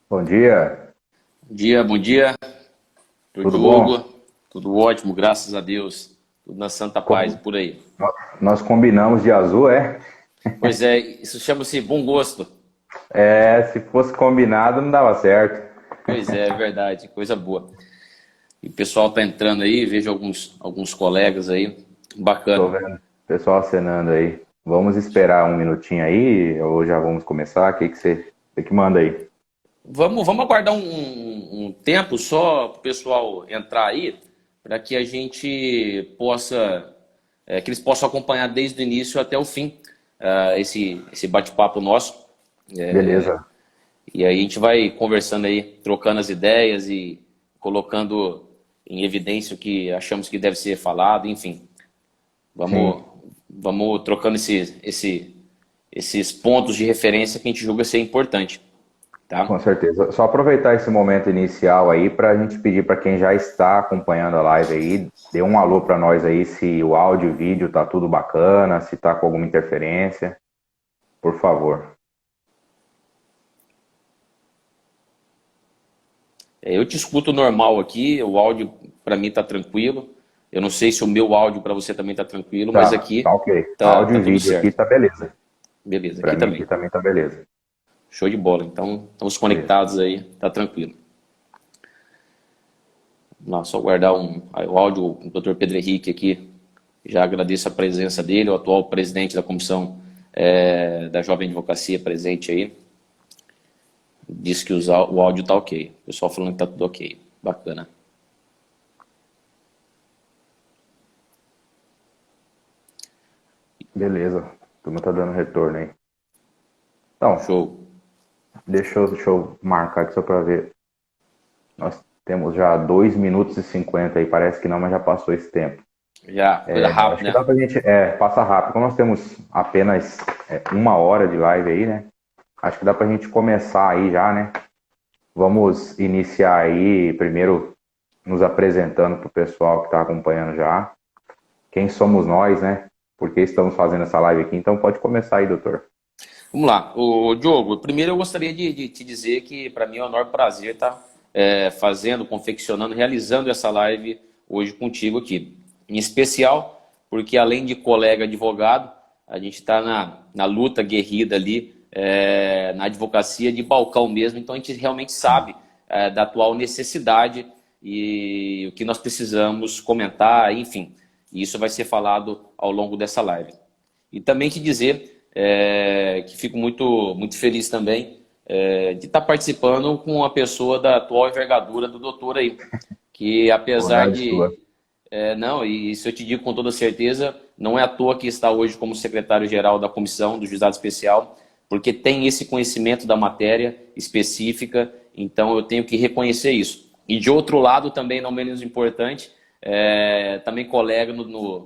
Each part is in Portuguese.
Bom dia, Bom dia, bom dia. Sou tudo bom? Diogo. Tudo ótimo, graças a Deus. Tudo na santa paz e Com- por aí. Nós combinamos de azul, é? Pois é, isso chama-se bom gosto. É, se fosse combinado não dava certo. Pois é, é verdade, coisa boa. E o pessoal tá entrando aí, vejo alguns colegas aí. Tô Bacana. vendo o pessoal acenando aí. Vamos esperar um minutinho aí ou já vamos começar? O que que você que manda aí? Vamos aguardar um tempo só para o pessoal entrar aí, para que a gente possa, que eles possam acompanhar desde o início até o fim, esse bate-papo nosso. Beleza, E aí a gente vai conversando aí, trocando as ideias e colocando em evidência o que achamos que deve ser falado, enfim. sim, Vamos, vamos trocando esses pontos de referência que a gente julga ser importante, com tá? certeza. Só aproveitar esse momento inicial aí para a gente pedir para quem já está acompanhando a live aí, dê um alô para nós aí se o áudio e o vídeo tá tudo bacana, se tá com alguma interferência, por favor. Eu te escuto normal aqui, o áudio para mim tá tranquilo. Eu não sei se o meu áudio para você também tá tranquilo, mas Tá aqui ok. tá Áudio e tudo vídeo aqui certo. tá beleza. Beleza, Pra aqui mim aqui também. também tá beleza. Show de bola. Então, estamos Beleza. conectados aí, tá tranquilo. Só guardar o áudio do Dr. Pedro Henrique aqui. Já agradeço a presença dele, o atual presidente da comissão da Jovem Advocacia presente aí. Diz que o áudio tá ok. O pessoal falando que tá tudo ok. Bacana. Beleza. A turma tá dando retorno aí. Então, Show. deixa eu marcar aqui só pra ver. Nós temos já 2 minutos e 50 aí. Parece que não, mas já passou esse tempo. Já, coisa Acho rápida, que né? dá pra gente. Passa rápido. Como nós temos apenas uma hora de live aí, né? Acho que dá pra gente começar aí já, né? Vamos iniciar aí, primeiro nos apresentando pro pessoal que tá acompanhando já. Quem somos nós, né? Por que estamos fazendo essa live aqui? Então pode começar aí, doutor. Vamos lá. O Diogo, primeiro eu gostaria de te dizer que para mim é um enorme prazer estar fazendo, confeccionando, realizando essa live hoje contigo aqui. Em especial porque além de colega advogado, a gente está na luta guerrida ali, na advocacia de balcão mesmo, então a gente realmente sabe da atual necessidade e o que nós precisamos comentar, enfim. E isso vai ser falado ao longo dessa live. E também te dizer que fico muito feliz também de estar participando com uma pessoa da atual envergadura do doutor aí, que apesar Honrado sua. de... não, e isso eu te digo com toda certeza, não é à toa que está hoje como secretário-geral da comissão do Juizado Especial, porque tem esse conhecimento da matéria específica, então eu tenho que reconhecer isso. E de outro lado, também não menos importante, também colega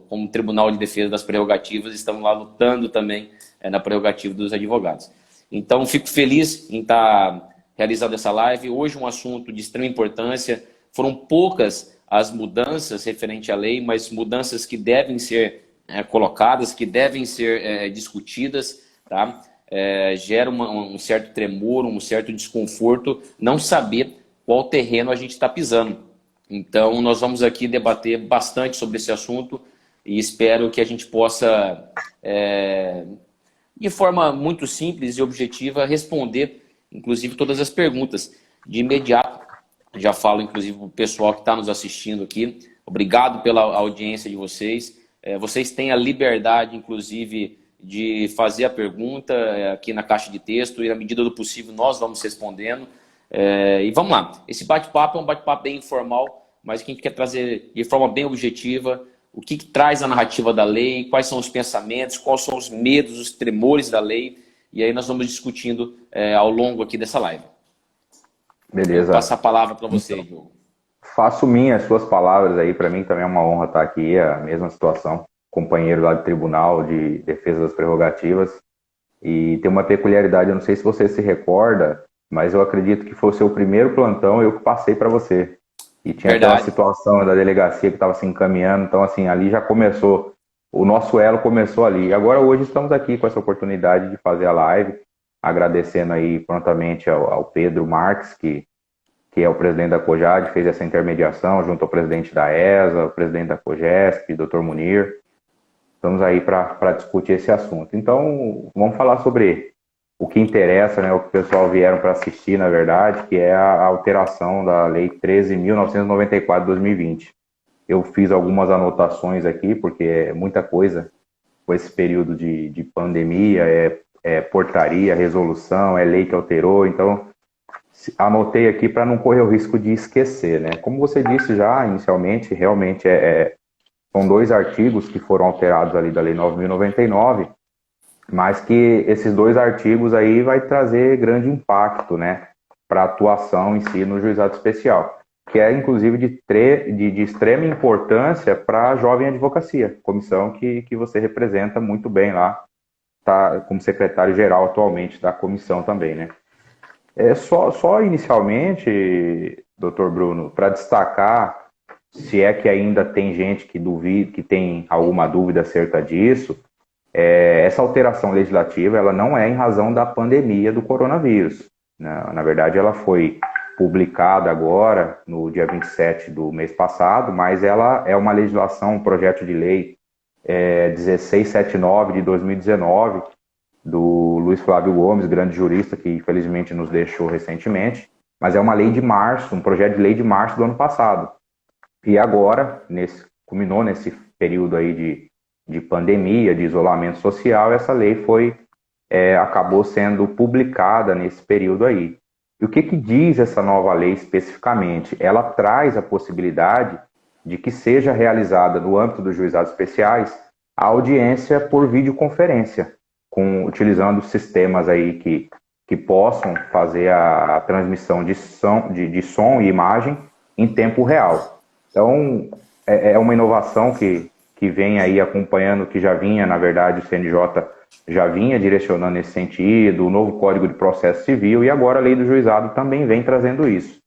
como Tribunal de Defesa das Prerrogativas, estamos lá lutando também na prerrogativa dos advogados. Então, fico feliz em estar realizando essa live. Hoje, um assunto de extrema importância. Foram poucas as mudanças referente à lei, mas mudanças que devem ser colocadas, que devem ser discutidas, tá? Gera um certo tremor, um certo desconforto, não saber qual terreno a gente está pisando. Então, nós vamos aqui debater bastante sobre esse assunto e espero que a gente possa, de forma muito simples e objetiva, responder, inclusive, todas as perguntas. De imediato, já falo, inclusive, para o pessoal que está nos assistindo aqui, obrigado pela audiência de vocês. Vocês têm a liberdade, inclusive, de fazer a pergunta aqui na caixa de texto e, na medida do possível, nós vamos respondendo. E vamos lá. Esse bate-papo é um bate-papo bem informal, mas que a gente quer trazer de forma bem objetiva o que traz a narrativa da lei, quais são os pensamentos, quais são os medos, os tremores da lei. E aí nós vamos discutindo ao longo aqui dessa live. Eu vou Beleza. passar a palavra para você, Então, Diogo. faço minhas suas palavras aí. Para mim também é uma honra estar aqui. É a mesma situação. Companheiro lá do Tribunal de Defesa das Prerrogativas. E tem uma peculiaridade, eu não sei se você se recorda, mas eu acredito que foi o seu primeiro plantão eu que passei para você. E tinha aquela Verdade. situação da delegacia que estava se encaminhando, então assim, ali já começou, o nosso elo começou ali. E agora hoje estamos aqui com essa oportunidade de fazer a live. agradecendo aí prontamente ao Pedro Marques, que é o presidente da COJAD, fez essa intermediação junto ao presidente da ESA, o presidente da COGESP, Dr. Munir. Estamos aí para discutir esse assunto. Então, vamos falar sobre o que interessa, né, o que o pessoal vieram para assistir, na verdade, que é a alteração da Lei 13.994 de 2020. Eu fiz algumas anotações aqui, porque é muita coisa com esse período de pandemia, é portaria, resolução, é lei que alterou, então anotei aqui para não correr o risco de esquecer, né? Como você disse já inicialmente, realmente são 2 artigos que foram alterados ali da Lei 9.099, mas que esses 2 artigos aí vai trazer grande impacto, né, para a atuação em si no juizado especial, que é inclusive de extrema importância para a Jovem Advocacia, comissão que você representa muito bem lá, tá como secretário-geral atualmente da comissão também, né? Só inicialmente, doutor Bruno, para destacar, se é que ainda tem gente que duvida, que tem alguma dúvida acerca disso, essa alteração legislativa ela não é em razão da pandemia do coronavírus. Na verdade, ela foi publicada agora, no dia 27 do mês passado, mas ela é uma legislação, um projeto de lei 1679 de 2019, do Luiz Flávio Gomes, grande jurista, que infelizmente nos deixou recentemente, mas é uma lei de março, um projeto de lei de março do ano passado. E agora, culminou nesse período aí de pandemia, de isolamento social, essa lei acabou sendo publicada nesse período aí. E o que diz essa nova lei especificamente? Ela traz a possibilidade de que seja realizada no âmbito dos juizados especiais a audiência por videoconferência, utilizando sistemas aí que possam fazer a transmissão de som e imagem em tempo real. Então, é uma inovação que vem aí acompanhando, que já vinha, na verdade, o CNJ já vinha direcionando nesse sentido, o novo Código de Processo Civil, e agora a Lei do Juizado também vem trazendo isso.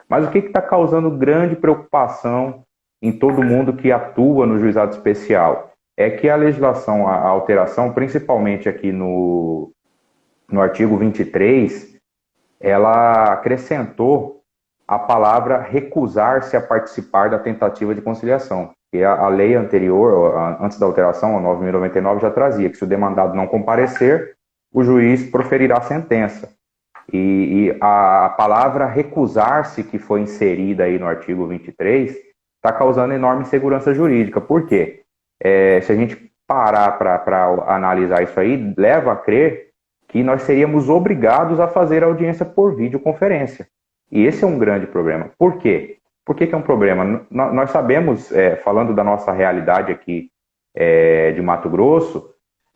Mas o que está causando grande preocupação em todo mundo que atua no juizado especial? É que a legislação, a alteração, principalmente aqui no artigo 23, ela acrescentou a palavra recusar-se a participar da tentativa de conciliação. E a lei anterior, antes da alteração, a 9.099, já trazia que se o demandado não comparecer, o juiz proferirá a sentença. E a palavra recusar-se, que foi inserida aí no artigo 23, está causando enorme insegurança jurídica. Por quê? Se a gente parar para analisar isso aí, leva a crer que nós seríamos obrigados a fazer audiência por videoconferência. E esse é um grande problema. Por quê? Por que é um problema? Nós sabemos, falando da nossa realidade aqui de Mato Grosso,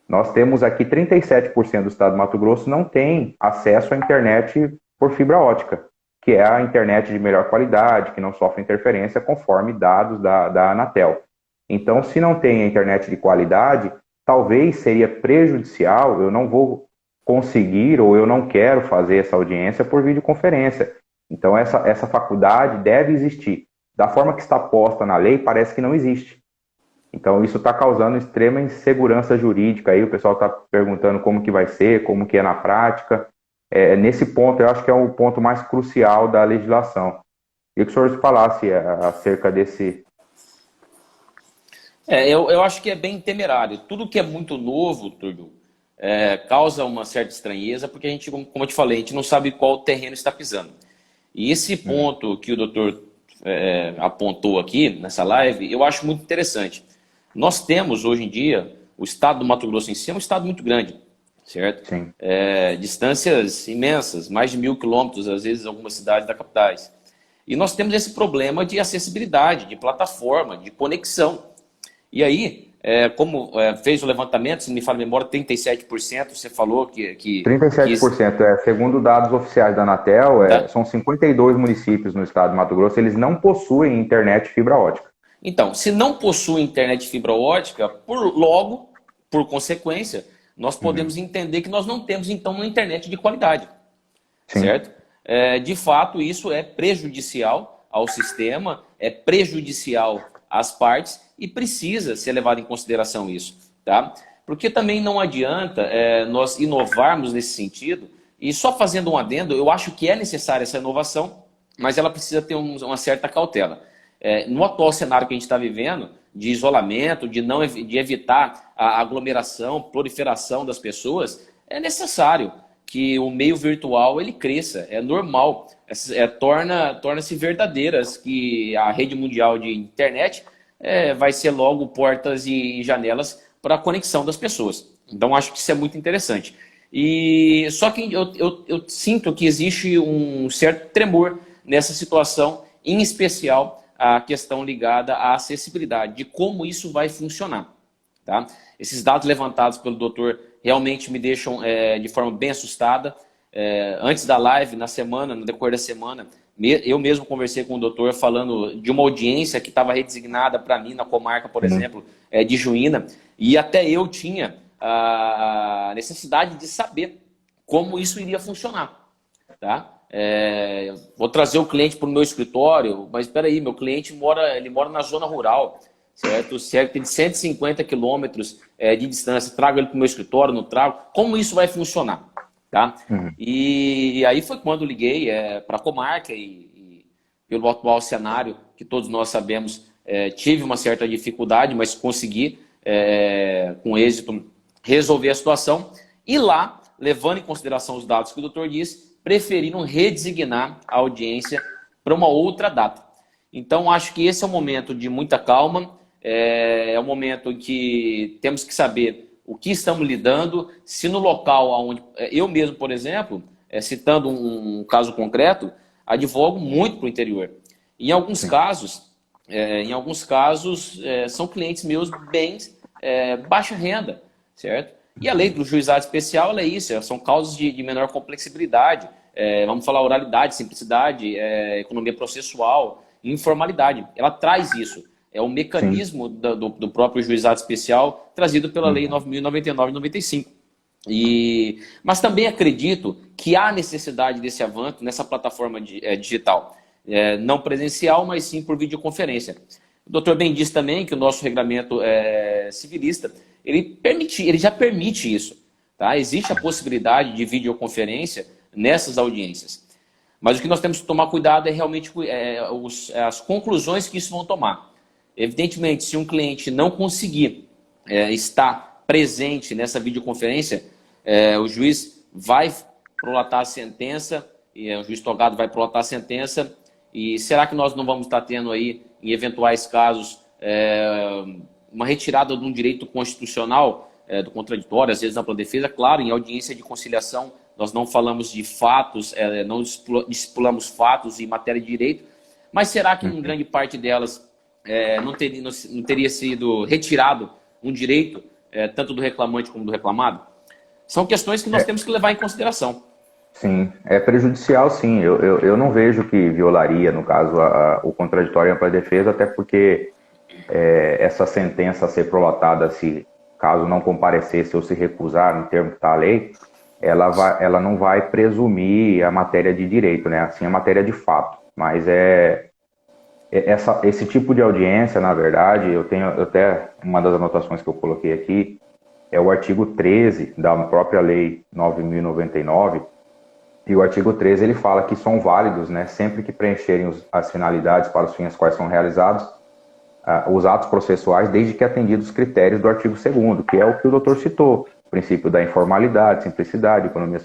nós temos aqui 37% do estado de Mato Grosso não tem acesso à internet por fibra ótica, que é a internet de melhor qualidade, que não sofre interferência conforme dados da Anatel. Então, se não tem a internet de qualidade, talvez seria prejudicial, eu não vou conseguir ou eu não quero fazer essa audiência por videoconferência. Então, essa faculdade deve existir. Da forma que está posta na lei, parece que não existe. Então, isso está causando extrema insegurança jurídica. Aí o pessoal está perguntando como que vai ser, como que é na prática. Nesse ponto, eu acho que é o ponto mais crucial da legislação. Queria que o senhor falasse acerca desse... Eu acho que é bem temerário. Tudo que é muito novo, Túlio, causa uma certa estranheza, porque a gente, como eu te falei, a gente não sabe qual terreno está pisando. E esse ponto que o doutor apontou aqui nessa live, eu acho muito interessante. Nós temos, hoje em dia, o estado do Mato Grosso em si é um estado muito grande, certo? Sim. Distâncias imensas, mais de 1.000 quilômetros, às vezes, algumas cidades da capitais. E nós temos esse problema de acessibilidade, de plataforma, de conexão. E aí, como fez o levantamento, se me fala a memória, 37%, você falou que 37%, segundo dados oficiais da Anatel, são 52 municípios no estado de Mato Grosso, eles não possuem internet fibra ótica. Então, se não possui internet fibra ótica, por consequência, nós podemos entender que nós não temos, então, uma internet de qualidade. Sim. Certo? De fato, isso é prejudicial ao sistema, é prejudicial às partes e precisa ser levado em consideração isso. Tá? Porque também não adianta nós inovarmos nesse sentido. E só fazendo um adendo, eu acho que é necessária essa inovação, mas ela precisa ter uma certa cautela. No atual cenário que a gente está vivendo, de isolamento, de evitar a aglomeração, proliferação das pessoas, é necessário que o meio virtual ele cresça, é normal, torna-se verdadeiras que a rede mundial de internet vai ser logo portas e janelas para a conexão das pessoas. Então acho que isso é muito interessante. E só que eu sinto que existe um certo tremor nessa situação, em especial a questão ligada à acessibilidade, de como isso vai funcionar. Tá? Esses dados levantados pelo doutor realmente me deixam de forma bem assustada. Antes da live, no decorrer da semana, eu mesmo conversei com o doutor falando de uma audiência que estava redesignada para mim na comarca, por exemplo, de Juína, e até eu tinha a necessidade de saber como isso iria funcionar. Tá? Vou trazer o cliente para o meu escritório, mas espera aí, meu cliente mora na zona rural, certo? Cerca de 150 quilômetros de distância, trago ele para o meu escritório, não trago. Como isso vai funcionar? Tá? E aí foi quando liguei para a comarca e pelo atual cenário, que todos nós sabemos, tive uma certa dificuldade, mas consegui, com êxito, resolver a situação. E lá, levando em consideração os dados que o doutor disse, preferiram redesignar a audiência para uma outra data. Então, acho que esse é um momento de muita calma, é um momento em que temos que saber o que estamos lidando, se no local onde... Eu mesmo, por exemplo, citando um caso concreto, advogo muito para o interior. Em alguns casos, são clientes meus bem baixa renda, certo? E a lei do juizado especial ela é isso, são causas de menor complexibilidade, vamos falar oralidade, simplicidade, economia processual, informalidade. Ela traz isso. É o mecanismo do próprio juizado especial trazido pela Lei 9.099 de 95. Mas também acredito que há necessidade desse avanço nessa plataforma digital. Não presencial, mas sim por videoconferência. O doutor bem disse também que o nosso regulamento civilista ele já permite isso. Tá? Existe a possibilidade de videoconferência nessas audiências. Mas o que nós temos que tomar cuidado é realmente as conclusões que isso vão tomar. Evidentemente, se um cliente não conseguir estar presente nessa videoconferência, o juiz vai prolatar a sentença, e o juiz togado vai prolatar a sentença, e será que nós não vamos estar tendo aí, em eventuais casos, uma retirada de um direito constitucional do contraditório, às vezes ampla defesa? Claro, em audiência de conciliação, nós não falamos de fatos, não estipulamos fatos em matéria de direito, mas será que em grande parte delas não teria sido retirado um direito, tanto do reclamante como do reclamado? São questões que nós temos que levar em consideração. Sim, é prejudicial, sim. Eu não vejo que violaria, no caso, o contraditório e ampla defesa, até porque essa sentença a ser prolatada, se caso não comparecesse ou se recusar, no termo que está a lei, ela não vai presumir a matéria de direito, né? Assim, a matéria de fato. Mas esse tipo de audiência, na verdade, eu tenho até uma das anotações que eu coloquei aqui, é o artigo 13 da própria lei 9.099, e o artigo 13 ele fala que são válidos, né, sempre que preencherem as finalidades para os fins aos quais são realizados os atos processuais, desde que atendidos os critérios do artigo 2º, que é o que o doutor citou, o princípio da informalidade, simplicidade, economia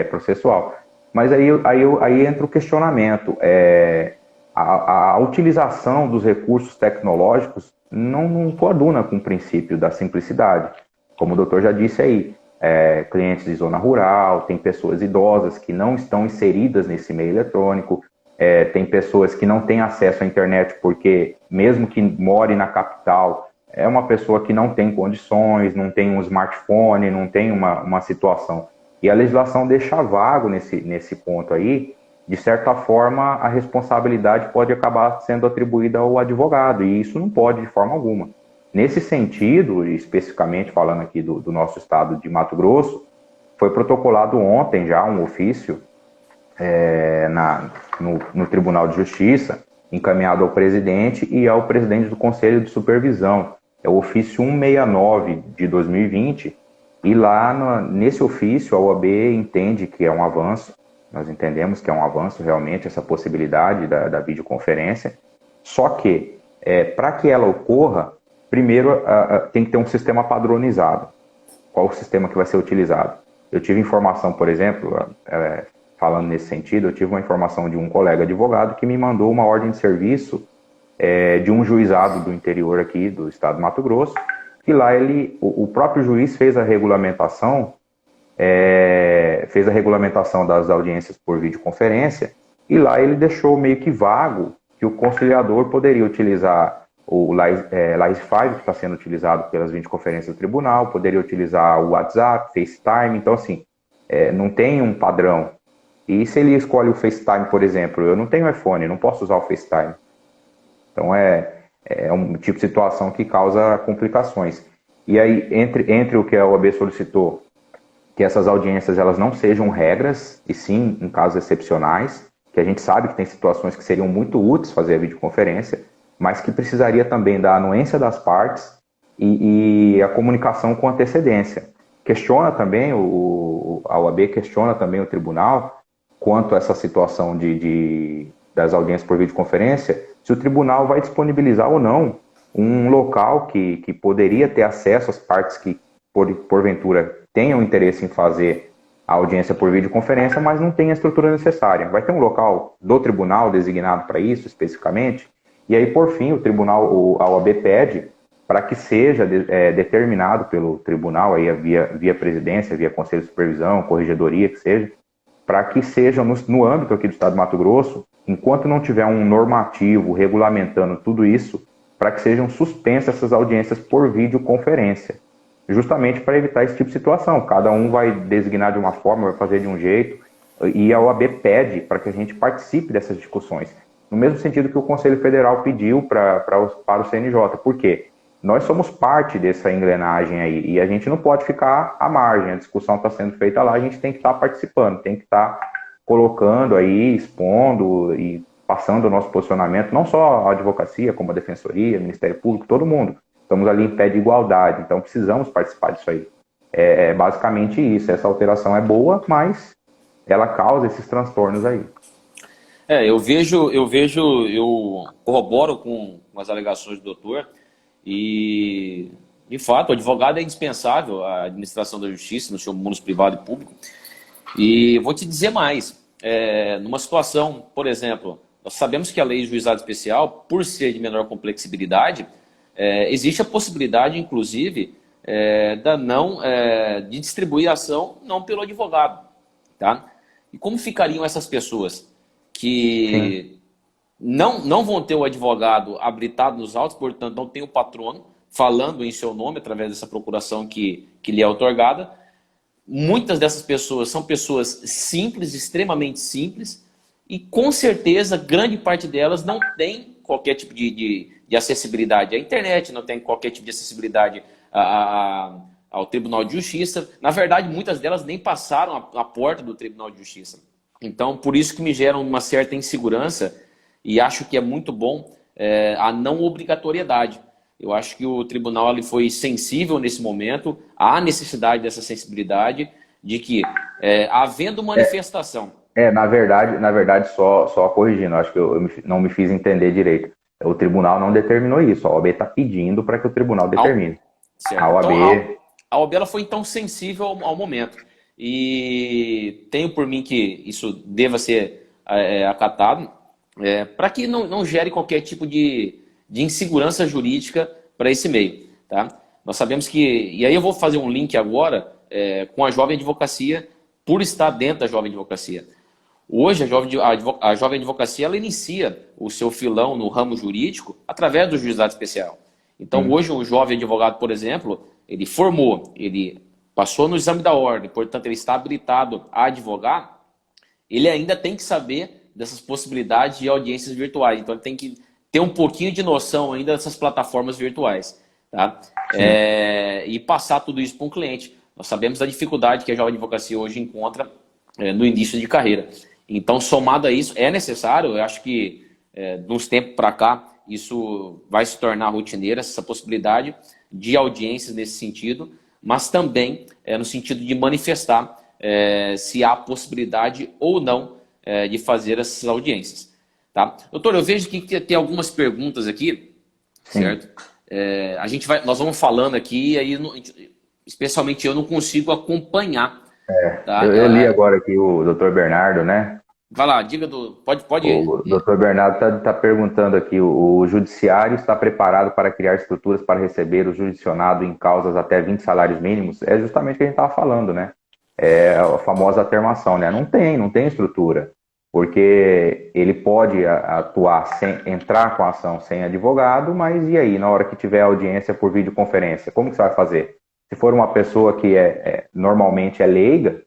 processual. Mas aí entra o questionamento. A utilização dos recursos tecnológicos não coaduna com o princípio da simplicidade. Como o doutor já disse aí, clientes de zona rural, tem pessoas idosas que não estão inseridas nesse meio eletrônico, tem pessoas que não têm acesso à internet porque, mesmo que more na capital, é uma pessoa que não tem condições, não tem um smartphone, não tem uma situação. E a legislação deixa vago nesse ponto aí. De certa forma, a responsabilidade pode acabar sendo atribuída ao advogado, e isso não pode de forma alguma. Nesse sentido, especificamente falando aqui do nosso estado de Mato Grosso, foi protocolado ontem já um ofício no Tribunal de Justiça, encaminhado ao presidente e ao presidente do Conselho de Supervisão, é o ofício 169 de 2020, e lá nesse ofício a OAB entende que é um avanço, nós entendemos que é um avanço realmente essa possibilidade da videoconferência, só que para que ela ocorra, primeiro tem que ter um sistema padronizado. Qual o sistema que vai ser utilizado? Eu tive informação, por exemplo, falando nesse sentido, eu tive uma informação de um colega advogado que me mandou uma ordem de serviço de um juizado do interior aqui do estado do Mato Grosso, e lá o próprio juiz fez a regulamentação das audiências por videoconferência, e lá ele deixou meio que vago que o conciliador poderia utilizar o Live5, que está sendo utilizado pelas videoconferências do tribunal, poderia utilizar o WhatsApp, FaceTime, então assim, não tem um padrão. E se ele escolhe o FaceTime, por exemplo, eu não tenho iPhone, não posso usar o FaceTime. Então é um tipo de situação que causa complicações. E aí, entre o que a OAB solicitou, que essas audiências elas não sejam regras, e sim em casos excepcionais, que a gente sabe que tem situações que seriam muito úteis fazer a videoconferência, mas que precisaria também da anuência das partes e a comunicação com antecedência. Questiona também, a OAB questiona também o tribunal quanto a essa situação das audiências por videoconferência, se o tribunal vai disponibilizar ou não um local que poderia ter acesso às partes que, porventura, tenham interesse em fazer a audiência por videoconferência, mas não tem a estrutura necessária. Vai ter um local do tribunal designado para isso, especificamente? E aí, por fim, a OAB pede para que seja determinado pelo tribunal, aí via presidência, via conselho de supervisão, corregedoria, que seja, para que seja no âmbito aqui do estado do Mato Grosso, enquanto não tiver um normativo regulamentando tudo isso, para que sejam suspensas essas audiências por videoconferência, justamente para evitar esse tipo de situação. Cada um vai designar de uma forma, vai fazer de um jeito, e a OAB pede para que a gente participe dessas discussões, no mesmo sentido que o Conselho Federal pediu para o CNJ. Por quê? Nós somos parte dessa engrenagem aí, e a gente não pode ficar à margem. A discussão está sendo feita lá, a gente tem que estar participando, tem que estar colocando aí, expondo e passando o nosso posicionamento, não só a advocacia, como a defensoria, Ministério Público, todo mundo. Estamos ali em pé de igualdade, então precisamos participar disso aí. É basicamente isso, essa alteração é boa, mas ela causa esses transtornos aí. Eu corroboro com as alegações do doutor e, de fato, o advogado é indispensável à administração da justiça, no seu mundo privado e público. E vou te dizer mais, numa situação, por exemplo, nós sabemos que a lei de juizado especial, por ser de menor complexibilidade, existe a possibilidade, inclusive, de distribuir a ação não pelo advogado. Tá? E como ficariam essas pessoas que não vão ter o advogado habilitado nos autos, portanto não tem o patrono falando em seu nome através dessa procuração que lhe é outorgada? Muitas dessas pessoas são pessoas simples, extremamente simples, e com certeza grande parte delas não tem qualquer tipo de acessibilidade à internet, não tem qualquer tipo de acessibilidade ao Tribunal de Justiça. Na verdade, muitas delas nem passaram a porta do Tribunal de Justiça. Então, por isso que me geram uma certa insegurança, e acho que é muito bom a não obrigatoriedade. Eu acho que o tribunal ele foi sensível nesse momento à necessidade dessa sensibilidade, de que, havendo manifestação... Na verdade só corrigindo, acho que eu não me fiz entender direito. O tribunal não determinou isso, a OAB está pedindo para que o tribunal determine. Certo. A OAB... Então, a OAB ela foi então sensível ao momento. E tenho por mim que isso deva ser acatado, para que não gere qualquer tipo de insegurança jurídica para esse meio. Tá? Nós sabemos que... E aí eu vou fazer um link agora com a Jovem Advocacia, por estar dentro da Jovem Advocacia. Hoje, a Jovem Advocacia ela inicia o seu filão no ramo jurídico através do juizado especial. Então, hoje, um jovem advogado, por exemplo, ele formou, ele passou no exame da ordem, portanto, ele está habilitado a advogar, ele ainda tem que saber dessas possibilidades de audiências virtuais. Então, ele tem que ter um pouquinho de noção ainda dessas plataformas virtuais. Tá? E passar tudo isso para um cliente. Nós sabemos da dificuldade que a Jovem Advocacia hoje encontra no início de carreira. Então, somado a isso, é necessário, eu acho que de uns tempos para cá, isso vai se tornar rotineira, essa possibilidade de audiências nesse sentido, mas também no sentido de manifestar se há possibilidade ou não de fazer essas audiências. Tá? Doutor, eu vejo que tem algumas perguntas aqui, Sim. certo? Nós vamos falando aqui, e aí, especialmente eu não consigo acompanhar. Tá? Eu li agora aqui o Dr. Bernardo, né? Vai lá, pode ir. O Dr. Bernardo está perguntando aqui, o judiciário está preparado para criar estruturas para receber o judicionado em causas até 20 salários mínimos? É justamente o que a gente estava falando, né? É a famosa atermação, né? Não tem estrutura, porque ele pode atuar entrar com a ação sem advogado, mas e aí, na hora que tiver audiência por videoconferência, como que você vai fazer? Se for uma pessoa que normalmente é leiga,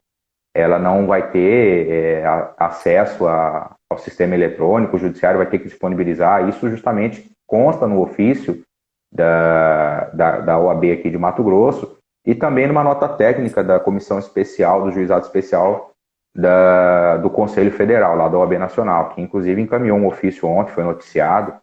ela não vai ter acesso ao sistema eletrônico, o judiciário vai ter que disponibilizar. Isso justamente consta no ofício da OAB aqui de Mato Grosso e também numa nota técnica da Comissão Especial, do Juizado Especial do Conselho Federal, lá da OAB Nacional, que inclusive encaminhou um ofício ontem, foi noticiado,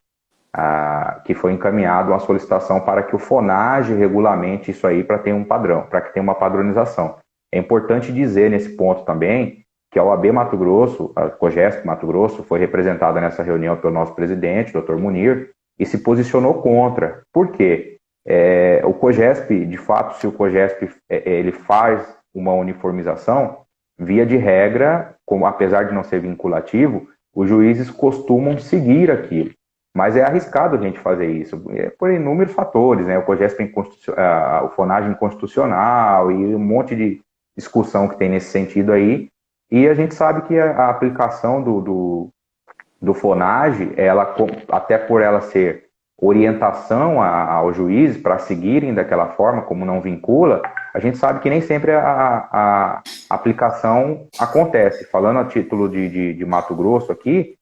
que foi encaminhado uma solicitação para que o FONAGE regulamente isso aí para ter um padrão, para que tenha uma padronização. É importante dizer nesse ponto também que a OAB Mato Grosso, a COGESP Mato Grosso, foi representada nessa reunião pelo nosso presidente, Dr. Munir, e se posicionou contra. Por quê? O COGESP, de fato, se o COGESP ele faz uma uniformização, via de regra, apesar de não ser vinculativo, os juízes costumam seguir aquilo. Mas é arriscado a gente fazer isso, por inúmeros fatores, né? O COGESP o FONAGE inconstitucional e um monte de discussão que tem nesse sentido aí, e a gente sabe que a aplicação do FONAGE, até por ela ser orientação aos juízes para seguirem daquela forma, como não vincula, a gente sabe que nem sempre a aplicação acontece. Falando a título de Mato Grosso aqui,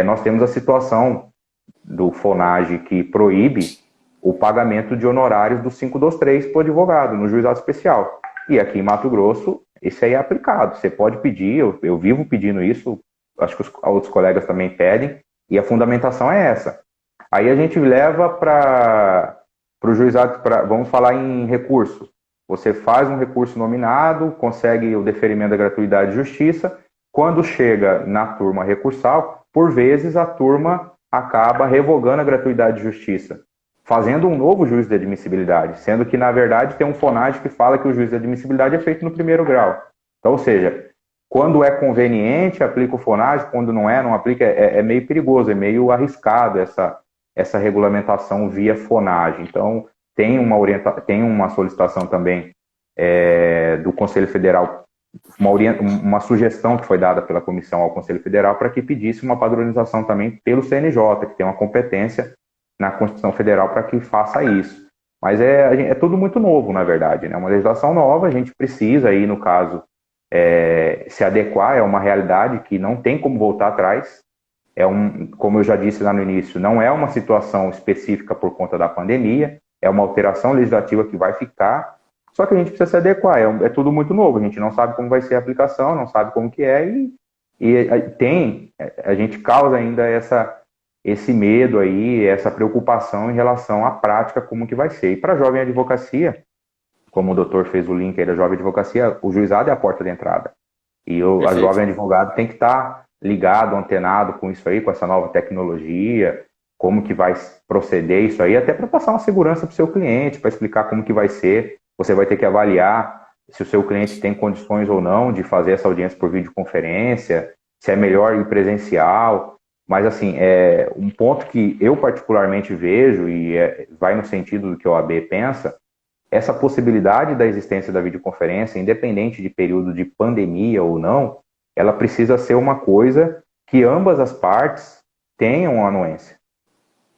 nós temos a situação do FONAGE que proíbe o pagamento de honorários do 523 para o advogado, no juizado especial. E aqui em Mato Grosso, isso aí é aplicado. Você pode pedir, eu vivo pedindo isso, acho que os outros colegas também pedem, e a fundamentação é essa. Aí a gente leva para o juizado, vamos falar em recurso. Você faz um recurso nominado, consegue o deferimento da gratuidade de justiça. Quando chega na turma recursal, por vezes a turma acaba revogando a gratuidade de justiça, fazendo um novo juízo de admissibilidade, sendo que, na verdade, tem um FONAGE que fala que o juízo de admissibilidade é feito no primeiro grau. Então, ou seja, quando é conveniente, aplica o FONAGE, quando não aplica, é meio perigoso, é meio arriscado essa regulamentação via FONAGE. Então, tem uma solicitação também do Conselho Federal, uma sugestão que foi dada pela comissão ao Conselho Federal para que pedisse uma padronização também pelo CNJ, que tem uma competência na Constituição Federal para que faça isso. Mas é tudo muito novo, na verdade, né? Uma legislação nova, a gente precisa aí, no caso, se adequar, é uma realidade que não tem como voltar atrás. Como eu já disse lá no início, não é uma situação específica por conta da pandemia, é uma alteração legislativa que vai ficar, só que a gente precisa se adequar, é tudo muito novo, a gente não sabe como vai ser a aplicação, não sabe como que é, a gente causa ainda esse medo aí, essa preocupação em relação à prática, como que vai ser. E para a jovem advocacia, como o doutor fez o link aí da jovem advocacia, o juizado é a porta de entrada. E a jovem advogado tem que estar ligado, antenado com isso aí, com essa nova tecnologia, como que vai proceder isso aí, até para passar uma segurança para o seu cliente, para explicar como que vai ser. Você vai ter que avaliar se o seu cliente tem condições ou não de fazer essa audiência por videoconferência, se é melhor ir presencial. Mas, assim, um ponto que eu particularmente vejo, e vai no sentido do que a OAB pensa, essa possibilidade da existência da videoconferência, independente de período de pandemia ou não, ela precisa ser uma coisa que ambas as partes tenham anuência.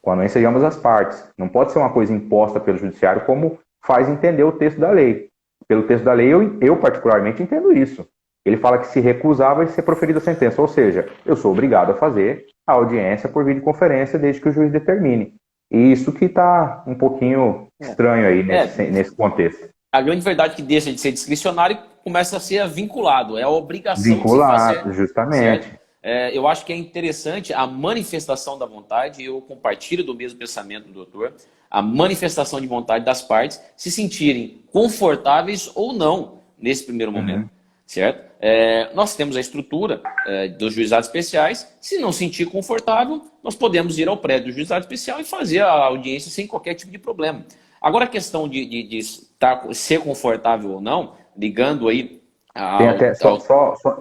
Com anuência de ambas as partes. Não pode ser uma coisa imposta pelo judiciário como faz entender o texto da lei. Pelo texto da lei, eu particularmente entendo isso. Ele fala que se recusar vai ser proferida a sentença, ou seja, eu sou obrigado a fazer a audiência por videoconferência desde que o juiz determine. E isso que está um pouquinho estranho aí nesse contexto. A grande verdade é que deixa de ser discricionário e começa a ser vinculado, é a obrigação vinculado, de se fazer. Justamente. Certo? eu acho que é interessante a manifestação da vontade, eu compartilho do mesmo pensamento do doutor, a manifestação de vontade das partes se sentirem confortáveis ou não nesse primeiro momento, certo? Nós temos a estrutura dos juizados especiais, se não sentir confortável, nós podemos ir ao prédio do juizado especial e fazer a audiência sem qualquer tipo de problema. Agora a questão de ser confortável ou não, ligando aí Tem até,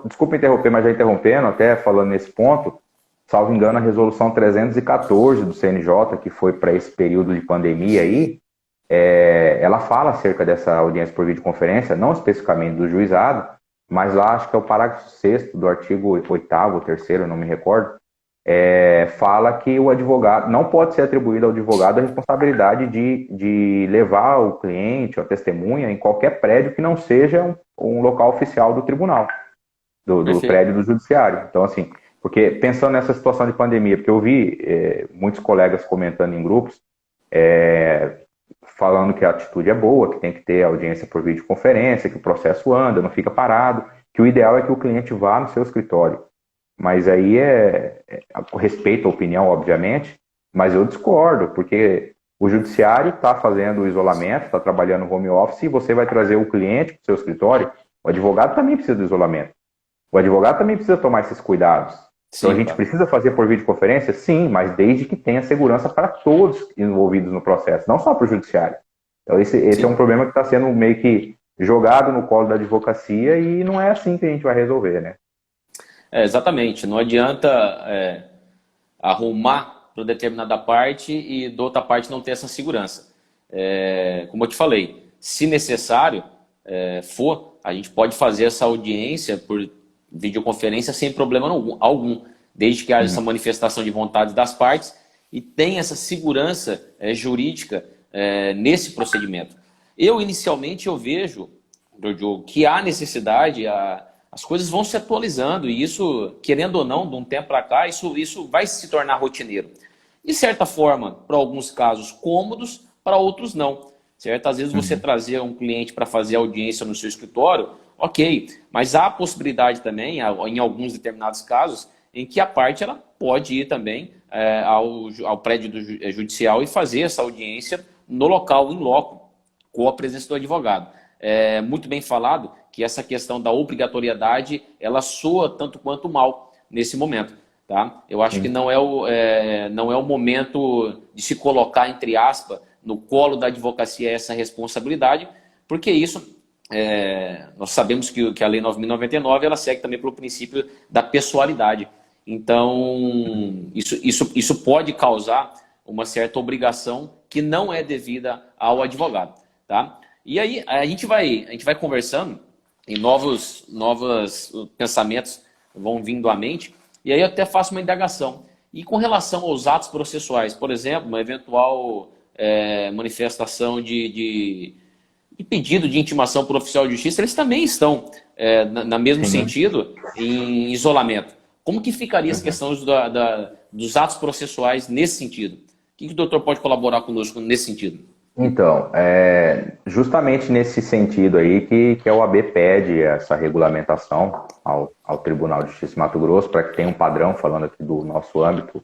desculpa interromper, mas já interrompendo, até falando nesse ponto, salvo engano, a resolução 314 do CNJ, que foi para esse período de pandemia aí, ela fala acerca dessa audiência por videoconferência, não especificamente do juizado, mas lá acho que é o parágrafo 6º do artigo 8º ou 3º, não me recordo, fala que o advogado, não pode ser atribuído ao advogado a responsabilidade de levar o cliente ou a testemunha em qualquer prédio que não seja um local oficial do tribunal, do prédio do judiciário. Então, assim, porque pensando nessa situação de pandemia, porque eu vi muitos colegas comentando em grupos, falando que a atitude é boa, que tem que ter audiência por videoconferência, que o processo anda, não fica parado, que o ideal é que o cliente vá no seu escritório. Mas aí respeito a opinião, obviamente, mas eu discordo, porque o judiciário está fazendo o isolamento, está trabalhando no home office, e você vai trazer o cliente para o seu escritório, o advogado também precisa do isolamento. O advogado também precisa tomar esses cuidados. Sim, então a gente precisa fazer por videoconferência? Sim, mas desde que tenha segurança para todos envolvidos no processo, não só para o judiciário. Então esse é um problema que está sendo meio que jogado no colo da advocacia e não é assim que a gente vai resolver, né? Exatamente, não adianta arrumar para determinada parte e da outra parte não ter essa segurança. Como eu te falei, se necessário a gente pode fazer essa audiência por videoconferência sem problema algum, desde que haja essa manifestação de vontade das partes e tenha essa segurança jurídica nesse procedimento. Inicialmente, eu vejo, Diogo, que há necessidade, as coisas vão se atualizando e isso, querendo ou não, de um tempo para cá, isso vai se tornar rotineiro. De certa forma, para alguns casos cômodos, para outros não. Certo? Às vezes você trazer um cliente para fazer audiência no seu escritório, ok, mas há a possibilidade também, em alguns determinados casos, em que a parte ela pode ir também ao prédio judicial e fazer essa audiência no local, in loco, com a presença do advogado. Muito bem falado que essa questão da obrigatoriedade, ela soa tanto quanto mal nesse momento. Tá? Eu acho que não é o momento de se colocar, entre aspas, no colo da advocacia essa responsabilidade, porque isso, nós sabemos que a Lei 9.099 ela segue também pelo princípio da pessoalidade. Então, isso pode causar uma certa obrigação que não é devida ao advogado. Tá? E aí a gente vai conversando e novos pensamentos vão vindo à mente, e aí eu até faço uma indagação. E com relação aos atos processuais, por exemplo, uma eventual manifestação de pedido de intimação por oficial de justiça, eles também estão, no mesmo sentido, em isolamento. Como que ficaria as questões dos atos processuais nesse sentido? O que o doutor pode colaborar conosco nesse sentido? Então, justamente nesse sentido aí que a OAB pede essa regulamentação ao Tribunal de Justiça de Mato Grosso, para que tenha um padrão, falando aqui do nosso âmbito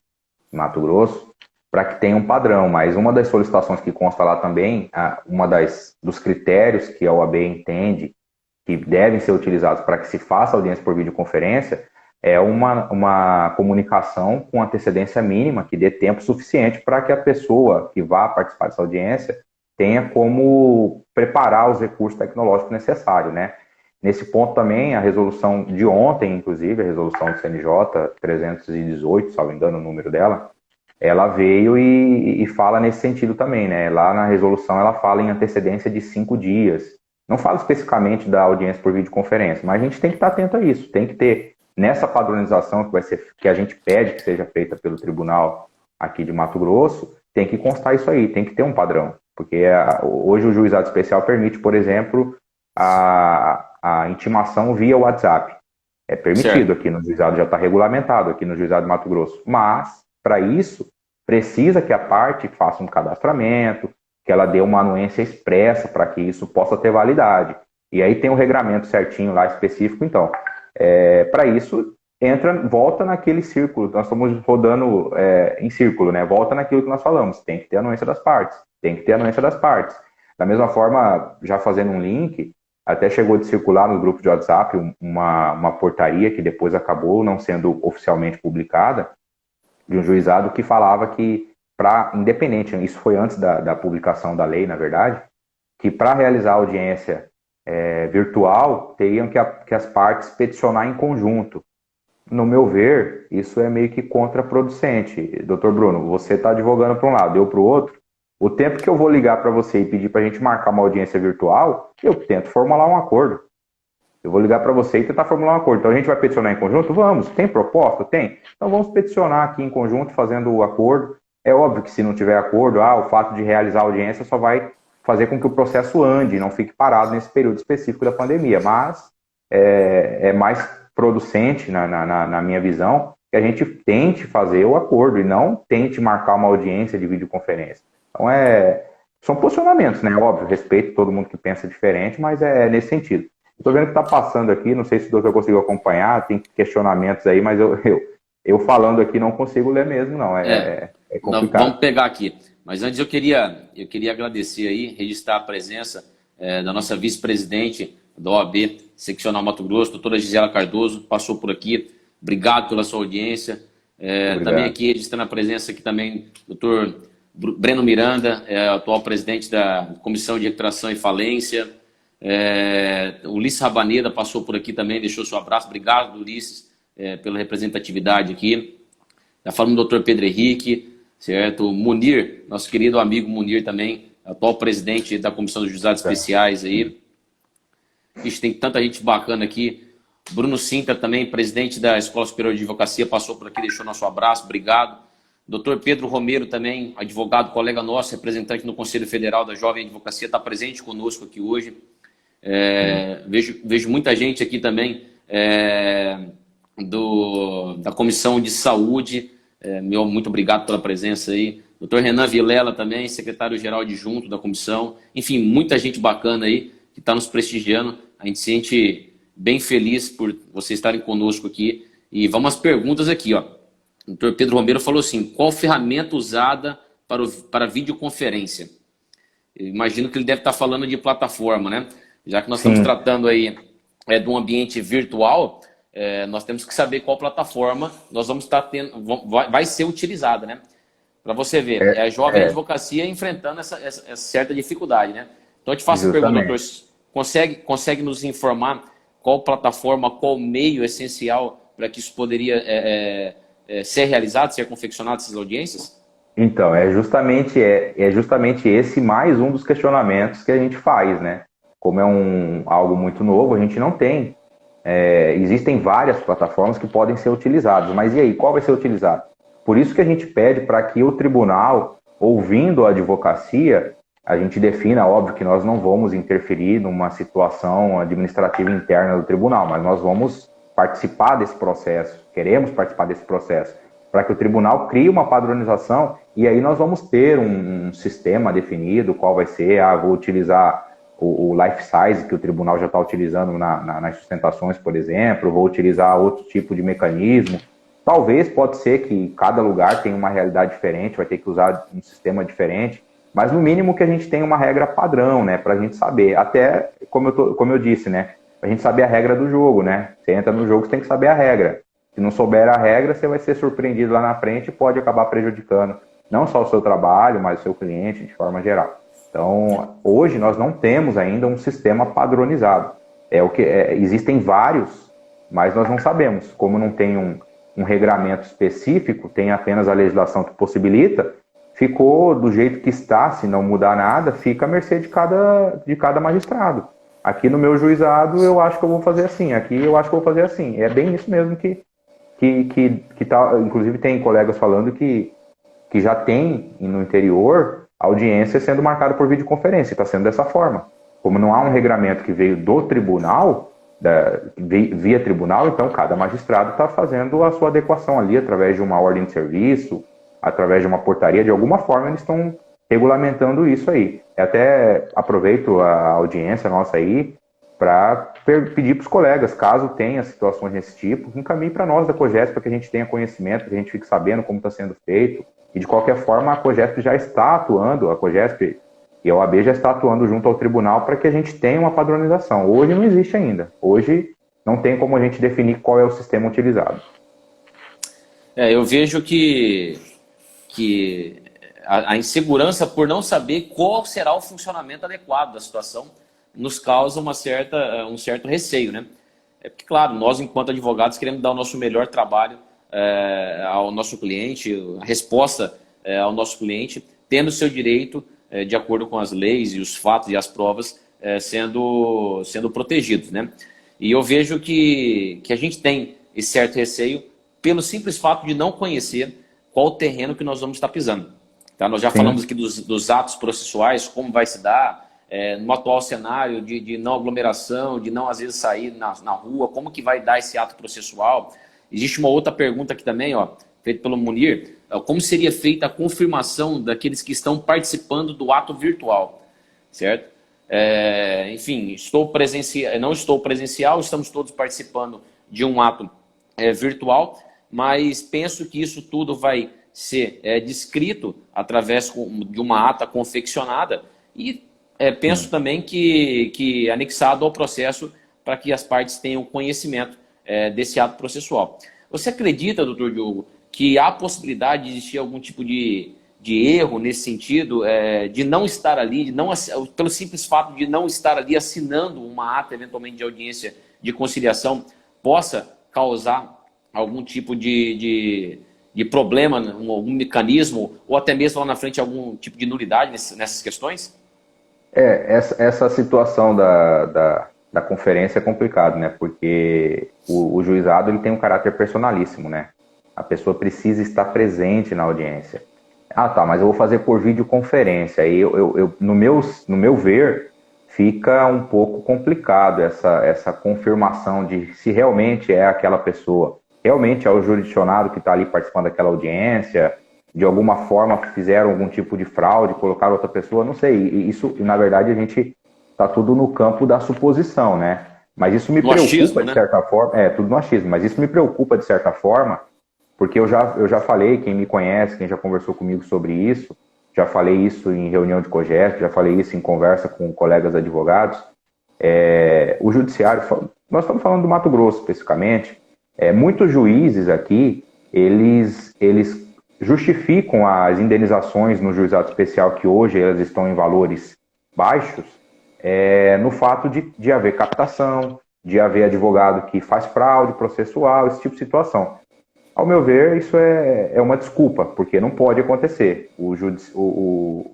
de Mato Grosso, para que tenha um padrão. Mas uma das solicitações que consta lá também, dos critérios que a OAB entende que devem ser utilizados para que se faça audiência por videoconferência, é uma comunicação com antecedência mínima, que dê tempo suficiente para que a pessoa que vá participar dessa audiência tenha como preparar os recursos tecnológicos necessários, né? Nesse ponto também, a resolução de ontem, inclusive, a resolução do CNJ 318, salvo engano o número dela, ela veio e fala nesse sentido também, né? Lá na resolução ela fala em antecedência de 5 dias. Não fala especificamente da audiência por videoconferência, mas a gente tem que estar atento a isso, tem que ter nessa padronização que a gente pede que seja feita pelo tribunal aqui de Mato Grosso, tem que constar isso aí, tem que ter um padrão. Porque hoje o juizado especial permite, por exemplo, a intimação via WhatsApp. É permitido certo. Aqui no juizado, já está regulamentado aqui no juizado de Mato Grosso. Mas, para isso, precisa que a parte faça um cadastramento, que ela dê uma anuência expressa para que isso possa ter validade. E aí tem um regramento certinho lá específico, então. Para isso, volta naquele círculo. Nós estamos rodando em círculo, né? Volta naquilo que nós falamos. Tem que ter anuência das partes. Tem que ter anuência das partes. Da mesma forma, já fazendo um link, até chegou de circular no grupo de WhatsApp uma portaria que depois acabou não sendo oficialmente publicada, de um juizado que falava que, independente, isso foi antes da publicação da lei, na verdade, que para realizar a audiência virtual, teriam que as partes peticionar em conjunto. No meu ver, isso é meio que contraproducente. Doutor Bruno, você está advogando para um lado, eu para o outro. O tempo que eu vou ligar para você e pedir para a gente marcar uma audiência virtual, eu tento formular um acordo. Eu vou ligar para você e tentar formular um acordo. Então a gente vai peticionar em conjunto? Vamos. Tem proposta? Tem. Então vamos peticionar aqui em conjunto, fazendo o acordo. É óbvio que se não tiver acordo, o fato de realizar a audiência só vai fazer com que o processo ande, não fique parado nesse período específico da pandemia. Mas é mais producente, na minha visão, que a gente tente fazer o acordo e não tente marcar uma audiência de videoconferência. Então são posicionamentos, né? Óbvio, respeito todo mundo que pensa diferente, mas é nesse sentido. Estou vendo que está passando aqui, não sei se o doutor conseguiu acompanhar, tem questionamentos aí, mas eu falando aqui não consigo ler mesmo, não. É complicado. Vamos pegar aqui. Mas antes eu queria agradecer aí, registrar a presença da nossa vice-presidente da OAB Seccional Mato Grosso, doutora Gisela Cardoso, passou por aqui. Obrigado pela sua audiência. Também aqui registrando a presença aqui também do doutor Breno Miranda, atual presidente da Comissão de Recuperação e Falência. Ulisses Rabaneda passou por aqui também, deixou seu abraço. Obrigado, Ulisses, pela representatividade aqui. Já falamos do doutor Pedro Henrique, certo? Munir, nosso querido amigo Munir também, atual presidente da Comissão dos Juizados Especiais aí. Ixi, tem tanta gente bacana aqui. Bruno Sintra também, presidente da Escola Superior de Advocacia, passou por aqui, deixou nosso abraço, obrigado. Doutor Pedro Romero também, advogado, colega nosso, representante no Conselho Federal da Jovem Advocacia, está presente conosco aqui hoje. Vejo muita gente aqui também da Comissão de Saúde. Muito obrigado pela presença aí. Doutor Renan Vilela também, secretário-geral adjunto da comissão. Enfim, muita gente bacana aí que está nos prestigiando. A gente se sente bem feliz por vocês estarem conosco aqui. E vamos às perguntas aqui, ó. O doutor Pedro Romero falou assim: qual ferramenta usada para videoconferência? Eu imagino que ele deve estar falando de plataforma, né? Já que nós estamos tratando aí de um ambiente virtual, nós temos que saber qual plataforma nós vamos estar tendo, vai ser utilizada, né? Para você ver, é a Jovem Advocacia enfrentando essa certa dificuldade, né? Então eu te faço a pergunta, doutor, consegue nos informar qual plataforma, qual meio essencial para que isso poderia ser realizado, ser confeccionado essas audiências? Então, é justamente esse mais um dos questionamentos que a gente faz, né? Como é algo muito novo, a gente não tem. Existem várias plataformas que podem ser utilizadas, mas e aí, qual vai ser utilizado? Por isso que a gente pede para que o tribunal, ouvindo a advocacia, a gente defina, óbvio que nós não vamos interferir numa situação administrativa interna do tribunal, mas nós vamos participar desse processo, queremos participar desse processo, para que o tribunal crie uma padronização e aí nós vamos ter um sistema definido, qual vai ser, vou utilizar o life size que o tribunal já está utilizando nas sustentações, por exemplo, vou utilizar outro tipo de mecanismo. Talvez, pode ser que cada lugar tenha uma realidade diferente, vai ter que usar um sistema diferente, mas no mínimo que a gente tenha uma regra padrão, né, para a gente saber. Até, como eu disse, né, a gente saber a regra do jogo, né? Você entra no jogo, você tem que saber a regra. Se não souber a regra, você vai ser surpreendido lá na frente e pode acabar prejudicando não só o seu trabalho, mas o seu cliente de forma geral. Então, hoje nós não temos ainda um sistema padronizado. Existem vários, mas nós não sabemos. Como não tem um regramento específico, tem apenas a legislação que possibilita, ficou do jeito que está, se não mudar nada, fica à mercê de cada magistrado. Aqui no meu juizado eu acho que eu vou fazer assim, aqui eu acho que eu vou fazer assim. É bem isso mesmo que tá, inclusive tem colegas falando que já tem no interior audiência sendo marcada por videoconferência, está sendo dessa forma. Como não há um regramento que veio do tribunal, via tribunal, então cada magistrado está fazendo a sua adequação ali através de uma ordem de serviço, através de uma portaria, de alguma forma eles estão regulamentando isso aí. Eu até aproveito a audiência nossa aí para pedir para os colegas, caso tenha situações desse tipo, que encaminhe para nós da COGESP, para que a gente tenha conhecimento, que a gente fique sabendo como está sendo feito. E, de qualquer forma, a COGESP já está atuando, a COGESP e a OAB já está atuando junto ao tribunal para que a gente tenha uma padronização. Hoje não existe ainda. Hoje não tem como a gente definir qual é o sistema utilizado. Eu vejo que a insegurança por não saber qual será o funcionamento adequado da situação nos causa um certo receio, né? Porque, claro, nós, enquanto advogados, queremos dar o nosso melhor trabalho ao nosso cliente, a resposta ao nosso cliente, tendo o seu direito, de acordo com as leis e os fatos e as provas, sendo protegidos, né? E eu vejo que a gente tem esse certo receio pelo simples fato de não conhecer qual o terreno que nós vamos estar pisando. Tá? Nós já falamos aqui dos atos processuais, como vai se dar, no atual cenário de não aglomeração, de não, às vezes, sair na rua, como que vai dar esse ato processual. Existe uma outra pergunta aqui também, feita pelo Munir, como seria feita a confirmação daqueles que estão participando do ato virtual, certo? Enfim, não estou presencial, estamos todos participando de um ato virtual, mas penso que isso tudo vai ser descrito através de uma ata confeccionada e penso também que anexado ao processo para que as partes tenham conhecimento desse ato processual. Você acredita, doutor Diogo, que há possibilidade de existir algum tipo de erro nesse sentido, de não estar ali, pelo simples fato de não estar ali assinando uma ata, eventualmente, de audiência de conciliação, possa causar algum tipo de problema, algum mecanismo, ou até mesmo lá na frente algum tipo de nulidade nessas questões? Essa situação da conferência é complicado, né? Porque o juizado ele tem um caráter personalíssimo, né? A pessoa precisa estar presente na audiência. Ah, tá, mas eu vou fazer por videoconferência. Aí, no meu ver, fica um pouco complicado essa confirmação de se realmente é aquela pessoa. Realmente é o jurisdicionado que está ali participando daquela audiência, de alguma forma fizeram algum tipo de fraude, colocaram outra pessoa, não sei. Isso, na verdade, a gente está tudo no campo da suposição, né? Mas isso me preocupa achismo, de certa forma. Tudo no achismo, mas isso me preocupa de certa forma, porque eu já falei, quem me conhece, quem já conversou comigo sobre isso, já falei isso em reunião de COGESP, já falei isso em conversa com colegas advogados. O judiciário, nós estamos falando do Mato Grosso especificamente, muitos juízes aqui, eles justificam as indenizações no juizado especial, que hoje elas estão em valores baixos, no fato de haver captação, de haver advogado que faz fraude processual, esse tipo de situação. Ao meu ver, isso é uma desculpa, porque não pode acontecer.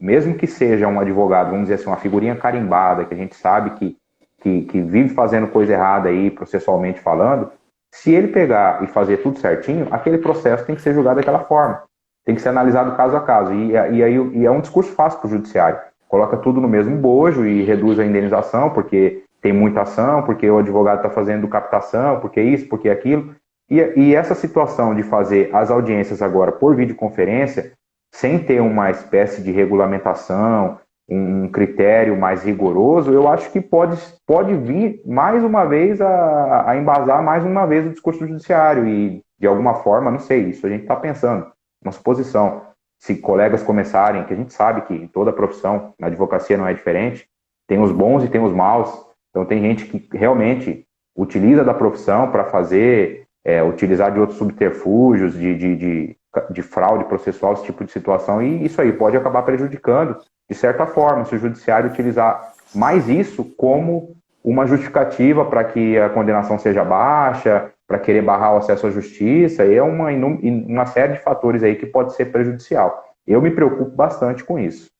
Mesmo que seja um advogado, vamos dizer assim, uma figurinha carimbada, que a gente sabe que vive fazendo coisa errada aí, processualmente falando, se ele pegar e fazer tudo certinho, aquele processo tem que ser julgado daquela forma. Tem que ser analisado caso a caso. E é um discurso fácil para o judiciário. Coloca tudo no mesmo bojo e reduz a indenização, porque tem muita ação, porque o advogado está fazendo captação, porque isso, porque aquilo. E essa situação de fazer as audiências agora por videoconferência, sem ter uma espécie de regulamentação, um critério mais rigoroso, eu acho que pode vir mais uma vez a embasar mais uma vez o discurso judiciário e, de alguma forma, não sei, isso a gente está pensando, uma suposição. Se colegas começarem, que a gente sabe que em toda profissão, na advocacia não é diferente, tem os bons e tem os maus, então tem gente que realmente utiliza da profissão para fazer, utilizar de outros subterfúgios, de fraude processual, esse tipo de situação, e isso aí pode acabar prejudicando, de certa forma, se o judiciário utilizar mais isso como uma justificativa para que a condenação seja baixa, para querer barrar o acesso à justiça, é uma série de fatores aí que pode ser prejudicial. Eu me preocupo bastante com isso.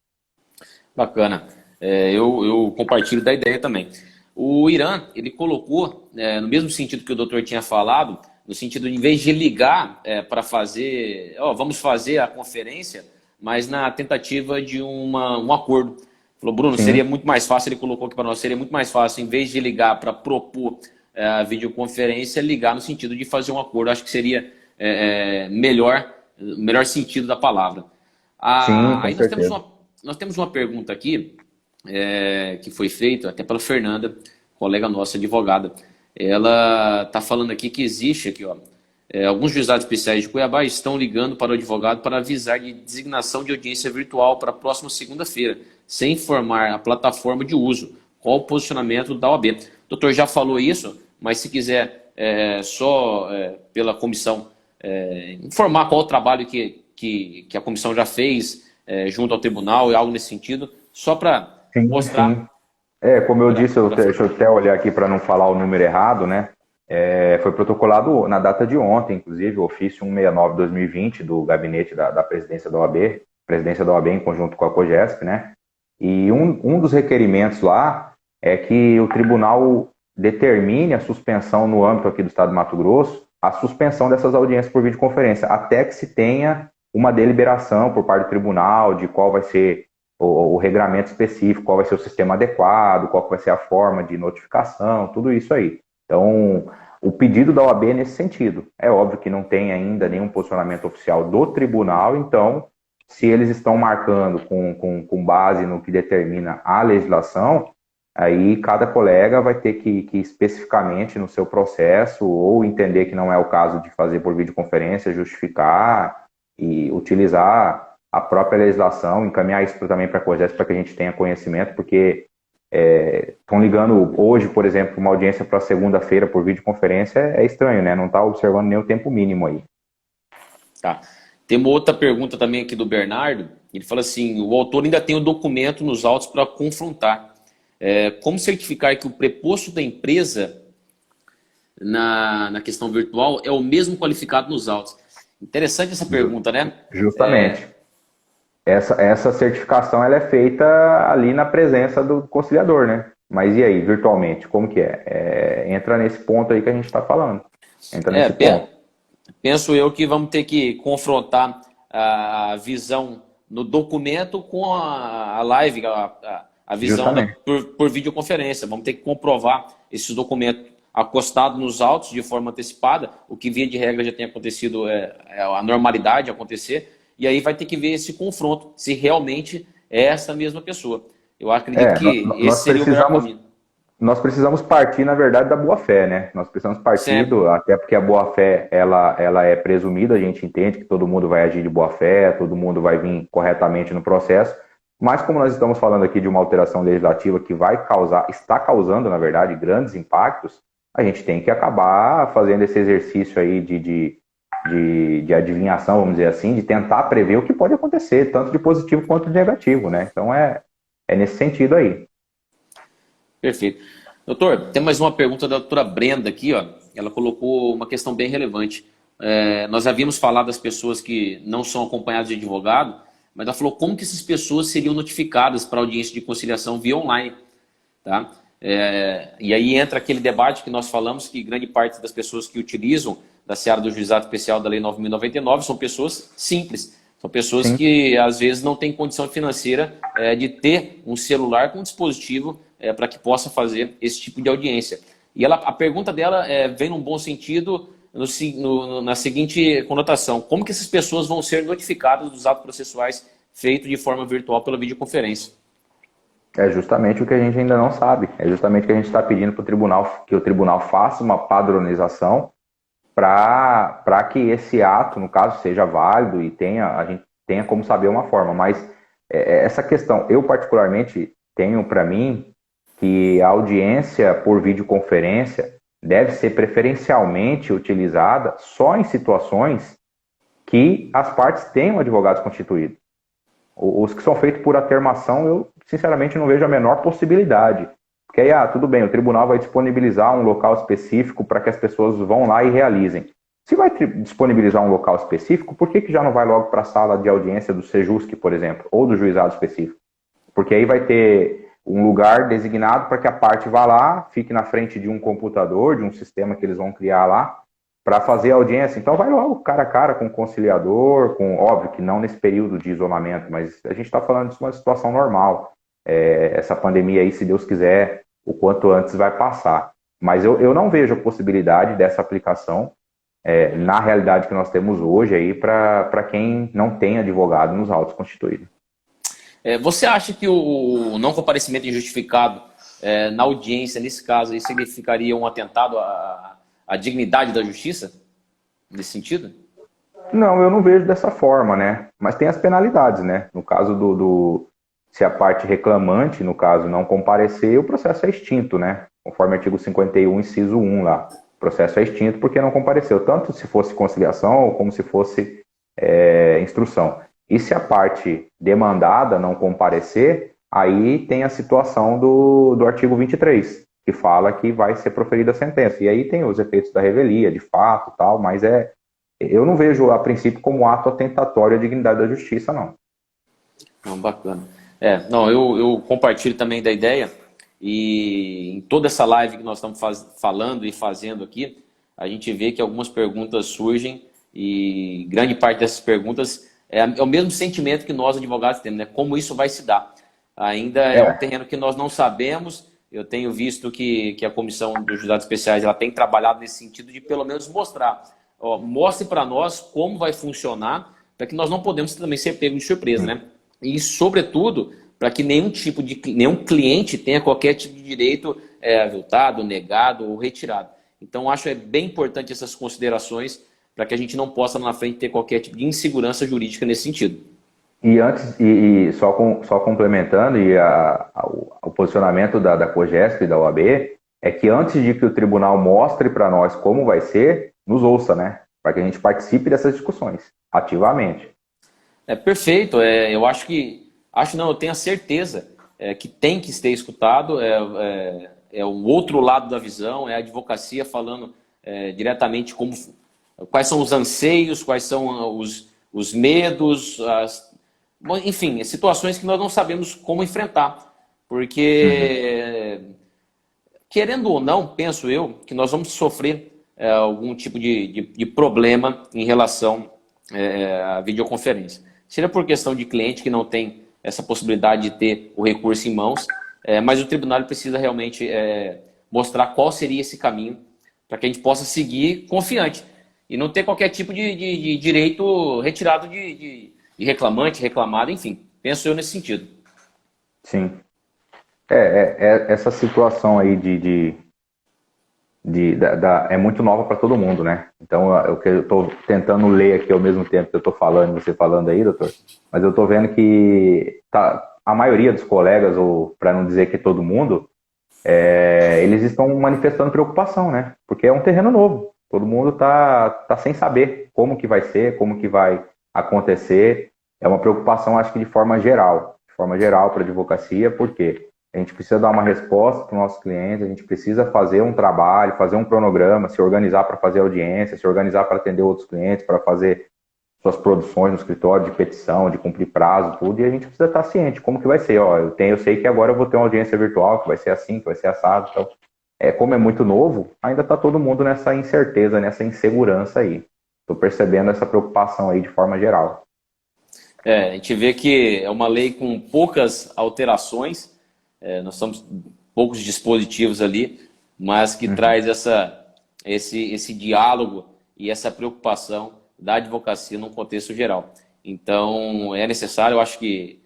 Bacana. Eu compartilho da ideia também. O Irã, ele colocou, no mesmo sentido que o doutor tinha falado, no sentido de, em vez de ligar para fazer, vamos fazer a conferência, mas na tentativa de um acordo. Falou, Bruno, Sim. Seria muito mais fácil, ele colocou aqui para nós, seria muito mais fácil, em vez de ligar para propor a videoconferência, ligar no sentido de fazer um acordo. Acho que seria melhor sentido da palavra. Sim, com Aí certeza. nós temos uma pergunta aqui, que foi feita até pela Fernanda, colega nossa, advogada. Ela está falando aqui que existe aqui, ó, alguns juizados especiais de Cuiabá estão ligando para o advogado para avisar de designação de audiência virtual para a próxima segunda-feira, sem informar a plataforma de uso. Qual o posicionamento da OAB? O doutor já falou isso, mas se quiser pela comissão informar qual o trabalho que a comissão já fez junto ao tribunal e algo nesse sentido, só para mostrar. Sim. Como eu disse, deixa eu até olhar aqui para não falar o número errado, né? Foi protocolado na data de ontem, inclusive, o ofício 169/2020 do gabinete da presidência da OAB em conjunto com a COGESP, né? E um dos requerimentos lá é que o tribunal determine a suspensão no âmbito aqui do estado de Mato Grosso, a suspensão dessas audiências por videoconferência, até que se tenha uma deliberação por parte do tribunal de qual vai ser o regramento específico, qual vai ser o sistema adequado, qual vai ser a forma de notificação, tudo isso aí. Então, o pedido da OAB é nesse sentido. É óbvio que não tem ainda nenhum posicionamento oficial do tribunal, então, se eles estão marcando com base no que determina a legislação, aí cada colega vai ter que especificamente no seu processo, ou entender que não é o caso de fazer por videoconferência, justificar e utilizar a própria legislação, encaminhar isso também para a COGES para que a gente tenha conhecimento, porque estão ligando hoje, por exemplo, uma audiência para segunda-feira por videoconferência, é estranho, né? Não está observando nem o tempo mínimo aí. Tá. Tem uma outra pergunta também aqui do Bernardo. Ele fala assim, o autor ainda tem o documento nos autos para confrontar. Como certificar que o preposto da empresa na questão virtual é o mesmo qualificado nos autos? Interessante essa pergunta, né? Justamente. Essa certificação ela é feita ali na presença do conciliador, né? Mas e aí, virtualmente, como que é? Entra nesse ponto aí que a gente está falando. Entra nesse ponto. Penso eu que vamos ter que confrontar a visão no documento com a live, a visão por videoconferência. Vamos ter que comprovar esses documentos acostados nos autos de forma antecipada, o que via de regra já tem acontecido, a normalidade acontecer. E aí vai ter que ver esse confronto, se realmente é essa mesma pessoa. Eu acredito que esse seria o melhor caminho. Nós precisamos partir, na verdade, da boa-fé, né? Nós precisamos partir, até porque a boa-fé, ela é presumida, a gente entende que todo mundo vai agir de boa-fé, todo mundo vai vir corretamente no processo, mas como nós estamos falando aqui de uma alteração legislativa que está causando, na verdade, grandes impactos, a gente tem que acabar fazendo esse exercício aí de adivinhação, vamos dizer assim, de tentar prever o que pode acontecer, tanto de positivo quanto de negativo, né? Então é nesse sentido aí. Perfeito. Doutor, tem mais uma pergunta da doutora Brenda aqui, ó. Ela colocou uma questão bem relevante. Nós havíamos falado das pessoas que não são acompanhadas de advogado, mas ela falou como que essas pessoas seriam notificadas para audiência de conciliação via online, tá? E aí entra aquele debate que nós falamos que grande parte das pessoas que utilizam da seara do juizado especial da Lei 9.099 são pessoas simples. São pessoas Sim. que, às vezes, não têm condição financeira de ter um celular com um dispositivo para que possa fazer esse tipo de audiência. E a pergunta dela vem num bom sentido, na seguinte conotação. Como que essas pessoas vão ser notificadas dos atos processuais feitos de forma virtual pela videoconferência? É justamente o que a gente ainda não sabe. É justamente o que a gente está pedindo para o tribunal, que o tribunal faça uma padronização para que esse ato, no caso, seja válido e a gente tenha como saber uma forma. Mas essa questão, eu particularmente tenho para mim que a audiência por videoconferência deve ser preferencialmente utilizada só em situações que as partes tenham advogados constituídos. Os que são feitos por atermação, eu sinceramente não vejo a menor possibilidade. Porque aí, tudo bem, o tribunal vai disponibilizar um local específico para que as pessoas vão lá e realizem. Se vai disponibilizar um local específico, por que já não vai logo para a sala de audiência do Sejusc, por exemplo, ou do juizado específico? Porque aí vai ter um lugar designado para que a parte vá lá, fique na frente de um computador, de um sistema que eles vão criar lá, para fazer a audiência. Então vai logo cara a cara com o conciliador, óbvio que não nesse período de isolamento, mas a gente está falando de uma situação normal. Essa pandemia aí, se Deus quiser, o quanto antes vai passar. Mas eu não vejo a possibilidade dessa aplicação na realidade que nós temos hoje aí para quem não tem advogado nos autos constituídos. Você acha que o não comparecimento injustificado na audiência, nesse caso, aí, significaria um atentado à dignidade da justiça? Nesse sentido? Não, eu não vejo dessa forma, né? Mas tem as penalidades, né? No caso se a parte reclamante, no caso, não comparecer, o processo é extinto, né? Conforme artigo 51, inciso 1 lá. O processo é extinto porque não compareceu, tanto se fosse conciliação como se fosse instrução. E se a parte demandada não comparecer, aí tem a situação do artigo 23, que fala que vai ser proferida a sentença. E aí tem os efeitos da revelia, de fato, tal, mas eu não vejo, a princípio, como ato atentatório à dignidade da justiça, não. Não, bacana. Não, eu compartilho também da ideia, e em toda essa live que nós estamos falando e fazendo aqui, a gente vê que algumas perguntas surgem, e grande parte dessas perguntas é o mesmo sentimento que nós, advogados, temos, né? Como isso vai se dar? Ainda é um terreno que nós não sabemos. Eu tenho visto que a Comissão dos Juizados Especiais ela tem trabalhado nesse sentido de, pelo menos, mostrar. Mostre para nós como vai funcionar, para que nós não podemos também ser pegos de surpresa, né? E, sobretudo, para que nenhum cliente tenha qualquer tipo de direito aviltado, negado ou retirado. Então, acho bem importante essas considerações para que a gente não possa, lá na frente, ter qualquer tipo de insegurança jurídica nesse sentido. E antes, só complementando, o posicionamento da COGESP e da OAB é que antes de que o tribunal mostre para nós como vai ser, nos ouça, né? Para que a gente participe dessas discussões, ativamente. Perfeito. Eu tenho a certeza que tem que ser escutado. O outro lado da visão, é a advocacia falando diretamente quais são os anseios, quais são os medos, enfim, situações que nós não sabemos como enfrentar. Porque, querendo ou não, penso eu, que nós vamos sofrer algum tipo de problema em relação à videoconferência. Seja por questão de cliente que não tem essa possibilidade de ter o recurso em mãos, mas o tribunal precisa realmente mostrar qual seria esse caminho para que a gente possa seguir confiante e não ter qualquer tipo de direito retirado de reclamante, reclamado, enfim. Penso eu nesse sentido. Sim. Essa situação aí é muito nova para todo mundo, né? Então, eu estou tentando ler aqui ao mesmo tempo que eu estou falando, você falando aí, doutor, mas eu estou vendo que a maioria dos colegas, ou para não dizer que todo mundo, eles estão manifestando preocupação, né? Porque é um terreno novo. Todo mundo tá sem saber como que vai ser, como que vai acontecer. É uma preocupação, acho que de forma geral para a advocacia, porque a gente precisa dar uma resposta para os nossos clientes, a gente precisa fazer um trabalho, fazer um cronograma, se organizar para fazer audiência, se organizar para atender outros clientes, para fazer suas produções no escritório de petição, de cumprir prazo, tudo, e a gente precisa estar ciente como que vai ser. Eu sei que agora eu vou ter uma audiência virtual, que vai ser assim, que vai ser assado, então, como é muito novo, ainda está todo mundo nessa incerteza, nessa insegurança aí. Estou percebendo essa preocupação aí de forma geral. A gente vê que é uma lei com poucas alterações, nós somos poucos dispositivos ali, mas que traz esse diálogo e essa preocupação da advocacia num contexto geral. Então, é necessário, eu acho que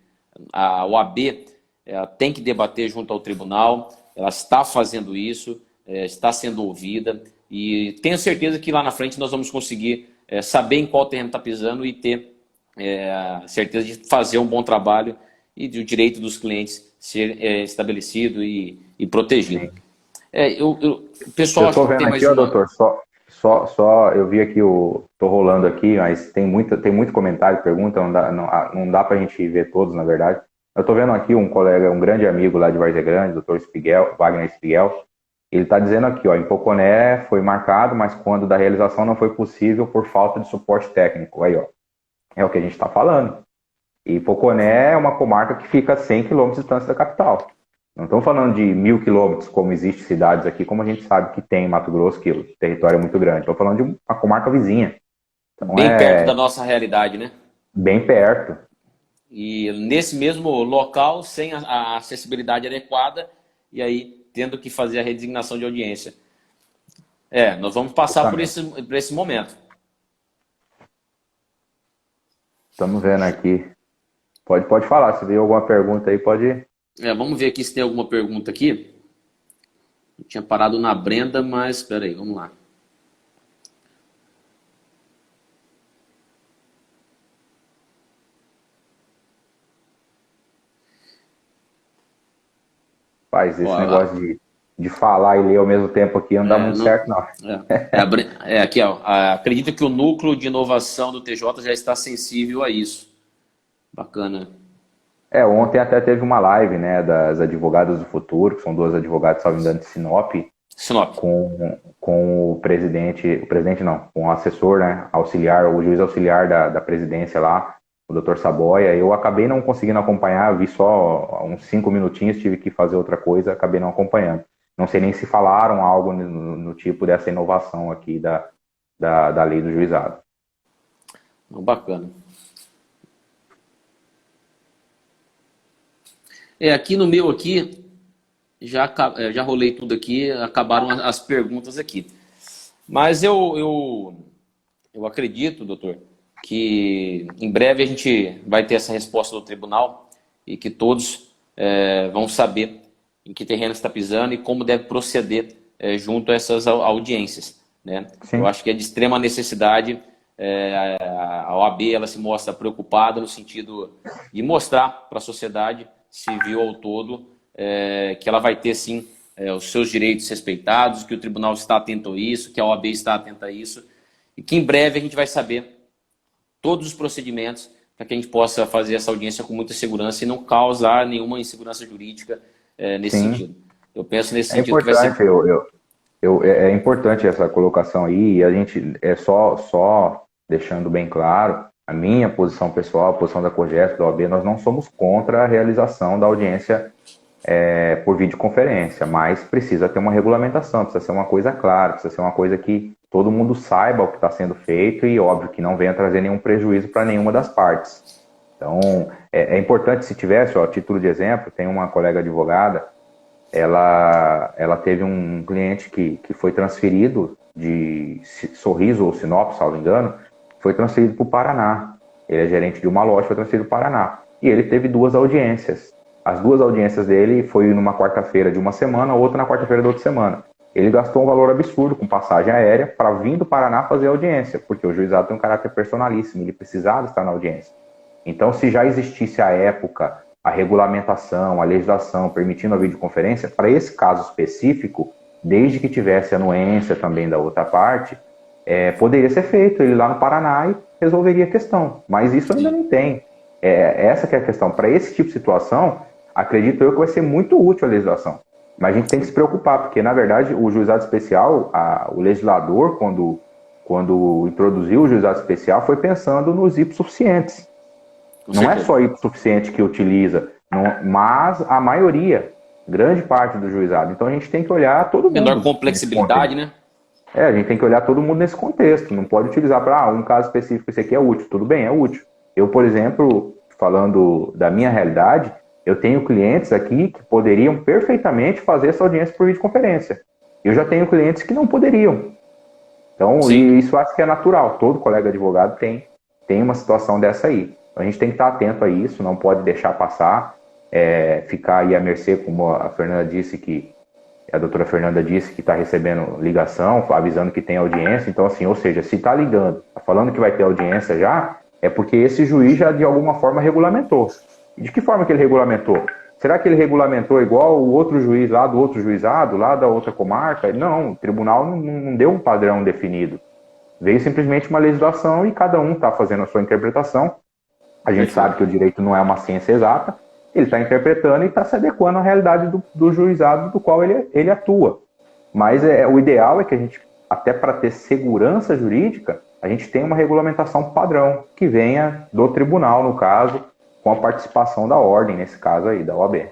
a OAB tem que debater junto ao tribunal, ela está fazendo isso, está sendo ouvida, e tenho certeza que lá na frente nós vamos conseguir saber em qual terreno está pisando e ter a certeza de fazer um bom trabalho e do direito dos clientes ser estabelecido e protegido. Pessoal, eu estou vendo aqui, doutor, eu vi aqui, tô rolando aqui, mas tem muito comentário, pergunta, não dá para a gente ver todos, na verdade. Eu estou vendo aqui um colega, um grande amigo lá de Várzea Grande, doutor Wagner Spiguel, ele está dizendo aqui, em Poconé foi marcado, mas quando da realização não foi possível por falta de suporte técnico. Aí, é o que a gente está falando. E Poconé é uma comarca que fica a 100 km de distância da capital. Não estamos falando de 1.000 quilômetros, como existem cidades aqui, como a gente sabe que tem em Mato Grosso, que o território é muito grande. Estou falando de uma comarca vizinha. Então, bem perto da nossa realidade, né? Bem perto. E nesse mesmo local, sem a acessibilidade adequada, e aí tendo que fazer a redesignação de audiência. Nós vamos passar por esse momento. Estamos vendo aqui. Pode falar, se viu alguma pergunta aí, pode. Vamos ver aqui se tem alguma pergunta aqui. Eu tinha parado na Brenda, mas espera aí, vamos lá. Faz esse Ó, negócio de falar e ler ao mesmo tempo aqui não dá muito certo, não. Aqui, ó. Acredito que o núcleo de inovação do TJ já está sensível a isso. Bacana. Ontem até teve uma live, né, das advogadas do futuro, que são duas advogadas, salvo engano, de Sinop, Sinop. com o presidente não, com o assessor, né, auxiliar, o juiz auxiliar da presidência lá, o doutor Saboia. Eu acabei não conseguindo acompanhar, vi só uns 5 minutinhos, tive que fazer outra coisa, acabei não acompanhando. Não sei nem se falaram algo no tipo dessa inovação aqui da lei do juizado. Bacana. Aqui no meu aqui, já rolei tudo aqui, acabaram as perguntas aqui. Mas eu acredito, doutor, que em breve a gente vai ter essa resposta do tribunal e que todos vão saber em que terreno está pisando e como deve proceder junto a essas audiências, né? Eu acho que é de extrema necessidade. A OAB ela se mostra preocupada no sentido de mostrar para a sociedade civil ao todo que ela vai ter sim os seus direitos respeitados, que o tribunal está atento a isso, que a OAB está atenta a isso e que em breve a gente vai saber todos os procedimentos para que a gente possa fazer essa audiência com muita segurança e não causar nenhuma insegurança jurídica nesse sentido. Eu penso nesse sentido que vai ser... É importante essa colocação aí, e a gente só deixando bem claro, a minha posição pessoal, a posição da COGESP, da OAB, nós não somos contra a realização da audiência por videoconferência, mas precisa ter uma regulamentação, precisa ser uma coisa clara, precisa ser uma coisa que todo mundo saiba o que está sendo feito e, óbvio, que não venha trazer nenhum prejuízo para nenhuma das partes. Então, é importante, se tivesse, a título de exemplo, tem uma colega advogada, ela teve um cliente que foi transferido de Sorriso ou Sinop, salvo engano, foi transferido para o Paraná. Ele é gerente de uma loja, foi transferido para o Paraná. E ele teve 2 audiências. As 2 audiências dele foi numa quarta-feira de uma semana, outra na quarta-feira da outra semana. Ele gastou um valor absurdo com passagem aérea para vir do Paraná fazer a audiência, porque o juizado tem um caráter personalíssimo, ele precisava estar na audiência. Então, se já existisse à época a regulamentação, a legislação permitindo a videoconferência, para esse caso específico, desde que tivesse anuência também da outra parte, poderia ser feito ele lá no Paraná e resolveria a questão. Mas isso ainda não tem. Essa que é a questão. Para esse tipo de situação, acredito eu que vai ser muito útil a legislação. Mas a gente tem que se preocupar, porque, na verdade, o juizado especial, o legislador, quando introduziu o juizado especial, foi pensando nos hipossuficientes. Não é só hipossuficiente que utiliza, mas a maioria, grande parte do juizado. Então a gente tem que olhar todo mundo. Menor complexibilidade, né? A gente tem que olhar todo mundo nesse contexto. Não pode utilizar para um caso específico, esse aqui é útil. Tudo bem, é útil. Eu, por exemplo, falando da minha realidade, eu tenho clientes aqui que poderiam perfeitamente fazer essa audiência por videoconferência. Eu já tenho clientes que não poderiam. Então, e isso acho que é natural. Todo colega advogado tem uma situação dessa aí. A gente tem que estar atento a isso, não pode deixar passar, ficar aí à mercê, como a Fernanda disse, a doutora Fernanda disse que está recebendo ligação, avisando que tem audiência. Então, assim, ou seja, se está ligando, está falando que vai ter audiência já, é porque esse juiz já de alguma forma regulamentou. E de que forma que ele regulamentou? Será que ele regulamentou igual o outro juiz lá do outro juizado, lá da outra comarca? Não, o tribunal não deu um padrão definido. Veio simplesmente uma legislação e cada um está fazendo a sua interpretação. A gente sabe que o direito não é uma ciência exata, ele está interpretando e está se adequando à realidade do juizado do qual ele atua. Mas o ideal é que a gente, até para ter segurança jurídica, a gente tenha uma regulamentação padrão, que venha do tribunal, no caso, com a participação da ordem, nesse caso aí, da OAB.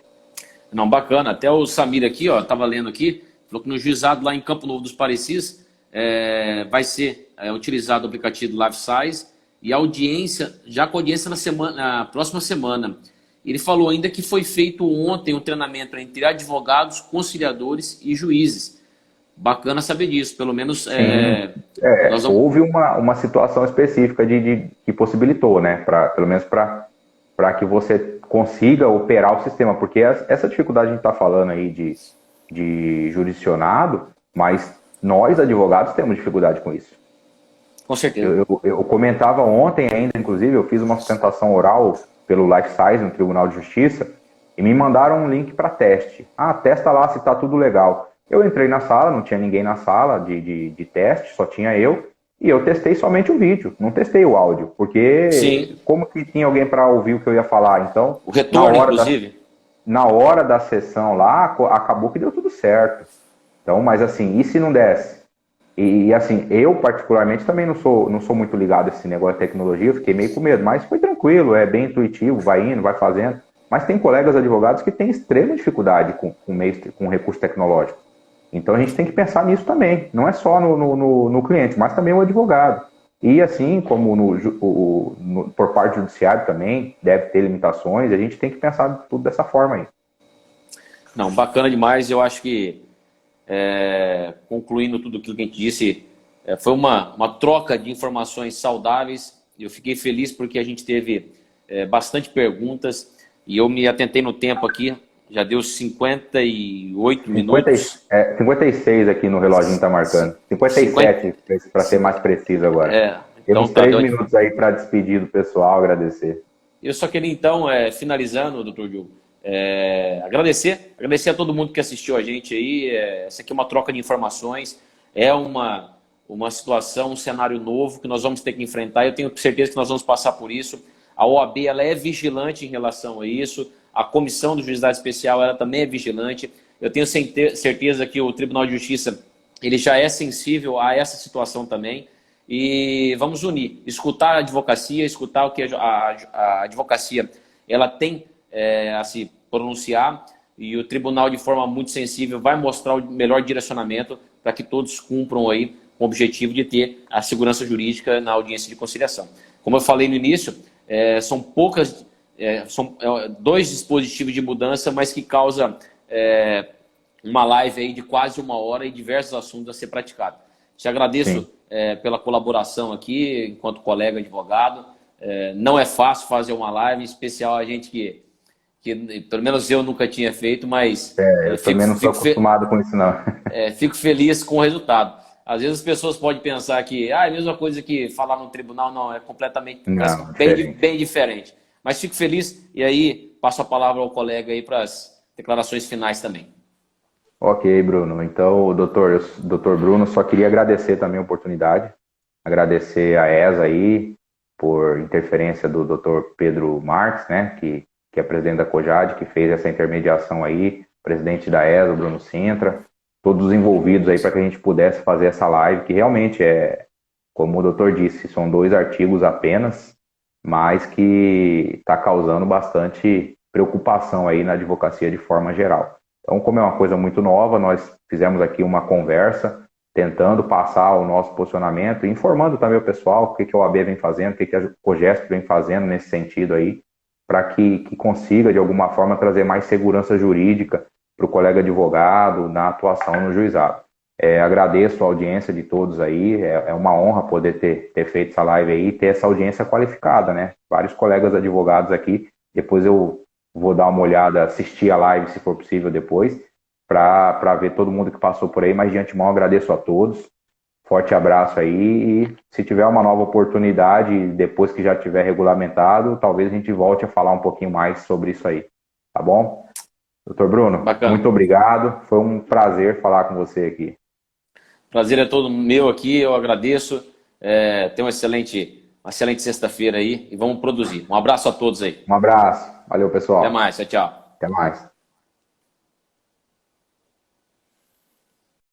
Não, bacana. Até o Samir aqui, ó, estava lendo aqui, falou que no juizado lá em Campo Novo dos Parecis vai ser utilizado o aplicativo Live Size, e a audiência, já com a audiência na próxima semana. Ele falou ainda que foi feito ontem um treinamento entre advogados, conciliadores e juízes. Bacana saber disso, pelo menos... Houve uma situação específica que possibilitou, né? Pelo menos para para que você consiga operar o sistema, porque essa dificuldade a gente está falando aí de jurisdicionado, mas nós, advogados, temos dificuldade com isso. Com certeza. Eu comentava ontem ainda, inclusive, eu fiz uma sustentação oral pelo Life Size no Tribunal de Justiça e me mandaram um link para teste. Ah, testa lá se está tudo legal. Eu entrei na sala, não tinha ninguém na sala de teste, só tinha eu, e eu testei somente o vídeo, não testei o áudio, porque Sim. como que tinha alguém para ouvir o que eu ia falar? Então, O retorno, inclusive. na hora da sessão lá, acabou que deu tudo certo. Então, mas assim, e se não desse? E assim, eu particularmente também não sou muito ligado a esse negócio de tecnologia, eu fiquei meio com medo, mas foi tranquilo, é bem intuitivo, vai indo, vai fazendo. Mas tem colegas advogados que têm extrema dificuldade com recurso tecnológico. Então a gente tem que pensar nisso também, não é só no cliente, mas também o advogado. E assim como por parte do judiciário também, deve ter limitações, a gente tem que pensar tudo dessa forma aí. Não, bacana demais, eu acho que concluindo tudo aquilo que a gente disse, foi uma troca de informações saudáveis. Eu fiquei feliz porque a gente teve bastante perguntas e eu me atentei no tempo aqui, já deu 58 minutos. 56 aqui no reloginho está marcando. 57 para ser mais preciso agora. Então temos 3 minutos aí para despedir do pessoal, agradecer. Eu só queria então, finalizando, doutor Diogo, agradecer a todo mundo que assistiu a gente aí. Essa aqui é uma troca de informações, é uma situação, um cenário novo que nós vamos ter que enfrentar. Eu tenho certeza que nós vamos passar por isso. A OAB ela é vigilante em relação a isso, a comissão do juizado especial ela também é vigilante. Eu tenho certeza que o Tribunal de Justiça ele já é sensível a essa situação também. E vamos unir, escutar a advocacia, escutar o que a advocacia ela tem a se pronunciar, e o tribunal, de forma muito sensível, vai mostrar o melhor direcionamento para que todos cumpram aí com o objetivo de ter a segurança jurídica na audiência de conciliação. Como eu falei no início, são poucas, são 2 dispositivos de mudança, mas que causa uma live aí de quase 1 hora e diversos assuntos a ser praticado. Te agradeço pela colaboração aqui, enquanto colega advogado. Não é fácil fazer uma live, em especial a gente que pelo menos eu nunca tinha feito, mas eu também não sou acostumado com isso, não. Fico feliz com o resultado. Às vezes as pessoas podem pensar que é a mesma coisa que falar no tribunal, não, é completamente bem diferente. Mas fico feliz e aí passo a palavra ao colega aí para as declarações finais também. Ok, Bruno. Então, doutor Bruno, só queria agradecer também a oportunidade, agradecer a ESA aí por interferência do doutor Pedro Marques, né, que é presidente da COJAD, que fez essa intermediação aí, presidente da ESA, o Bruno Sintra, todos os envolvidos aí para que a gente pudesse fazer essa live, que realmente como o doutor disse, são 2 artigos apenas, mas que está causando bastante preocupação aí na advocacia de forma geral. Então, como é uma coisa muito nova, nós fizemos aqui uma conversa, tentando passar o nosso posicionamento, informando também o pessoal o que a OAB vem fazendo, o que a COGESP vem fazendo nesse sentido aí, para que consiga, de alguma forma, trazer mais segurança jurídica para o colega advogado na atuação no juizado. Agradeço a audiência de todos aí, é uma honra poder ter feito essa live aí e ter essa audiência qualificada, né? Vários colegas advogados aqui, depois eu vou dar uma olhada, assistir a live, se for possível, depois, para ver todo mundo que passou por aí, mas de antemão agradeço a todos. Forte abraço aí e se tiver uma nova oportunidade, depois que já tiver regulamentado, talvez a gente volte a falar um pouquinho mais sobre isso aí, tá bom? Doutor Bruno, Bacana. Muito obrigado, foi um prazer falar com você aqui. Prazer é todo meu aqui, eu agradeço, tenha uma excelente sexta-feira aí e vamos produzir. Um abraço a todos aí. Um abraço, valeu pessoal. Até mais, tchau. Até mais.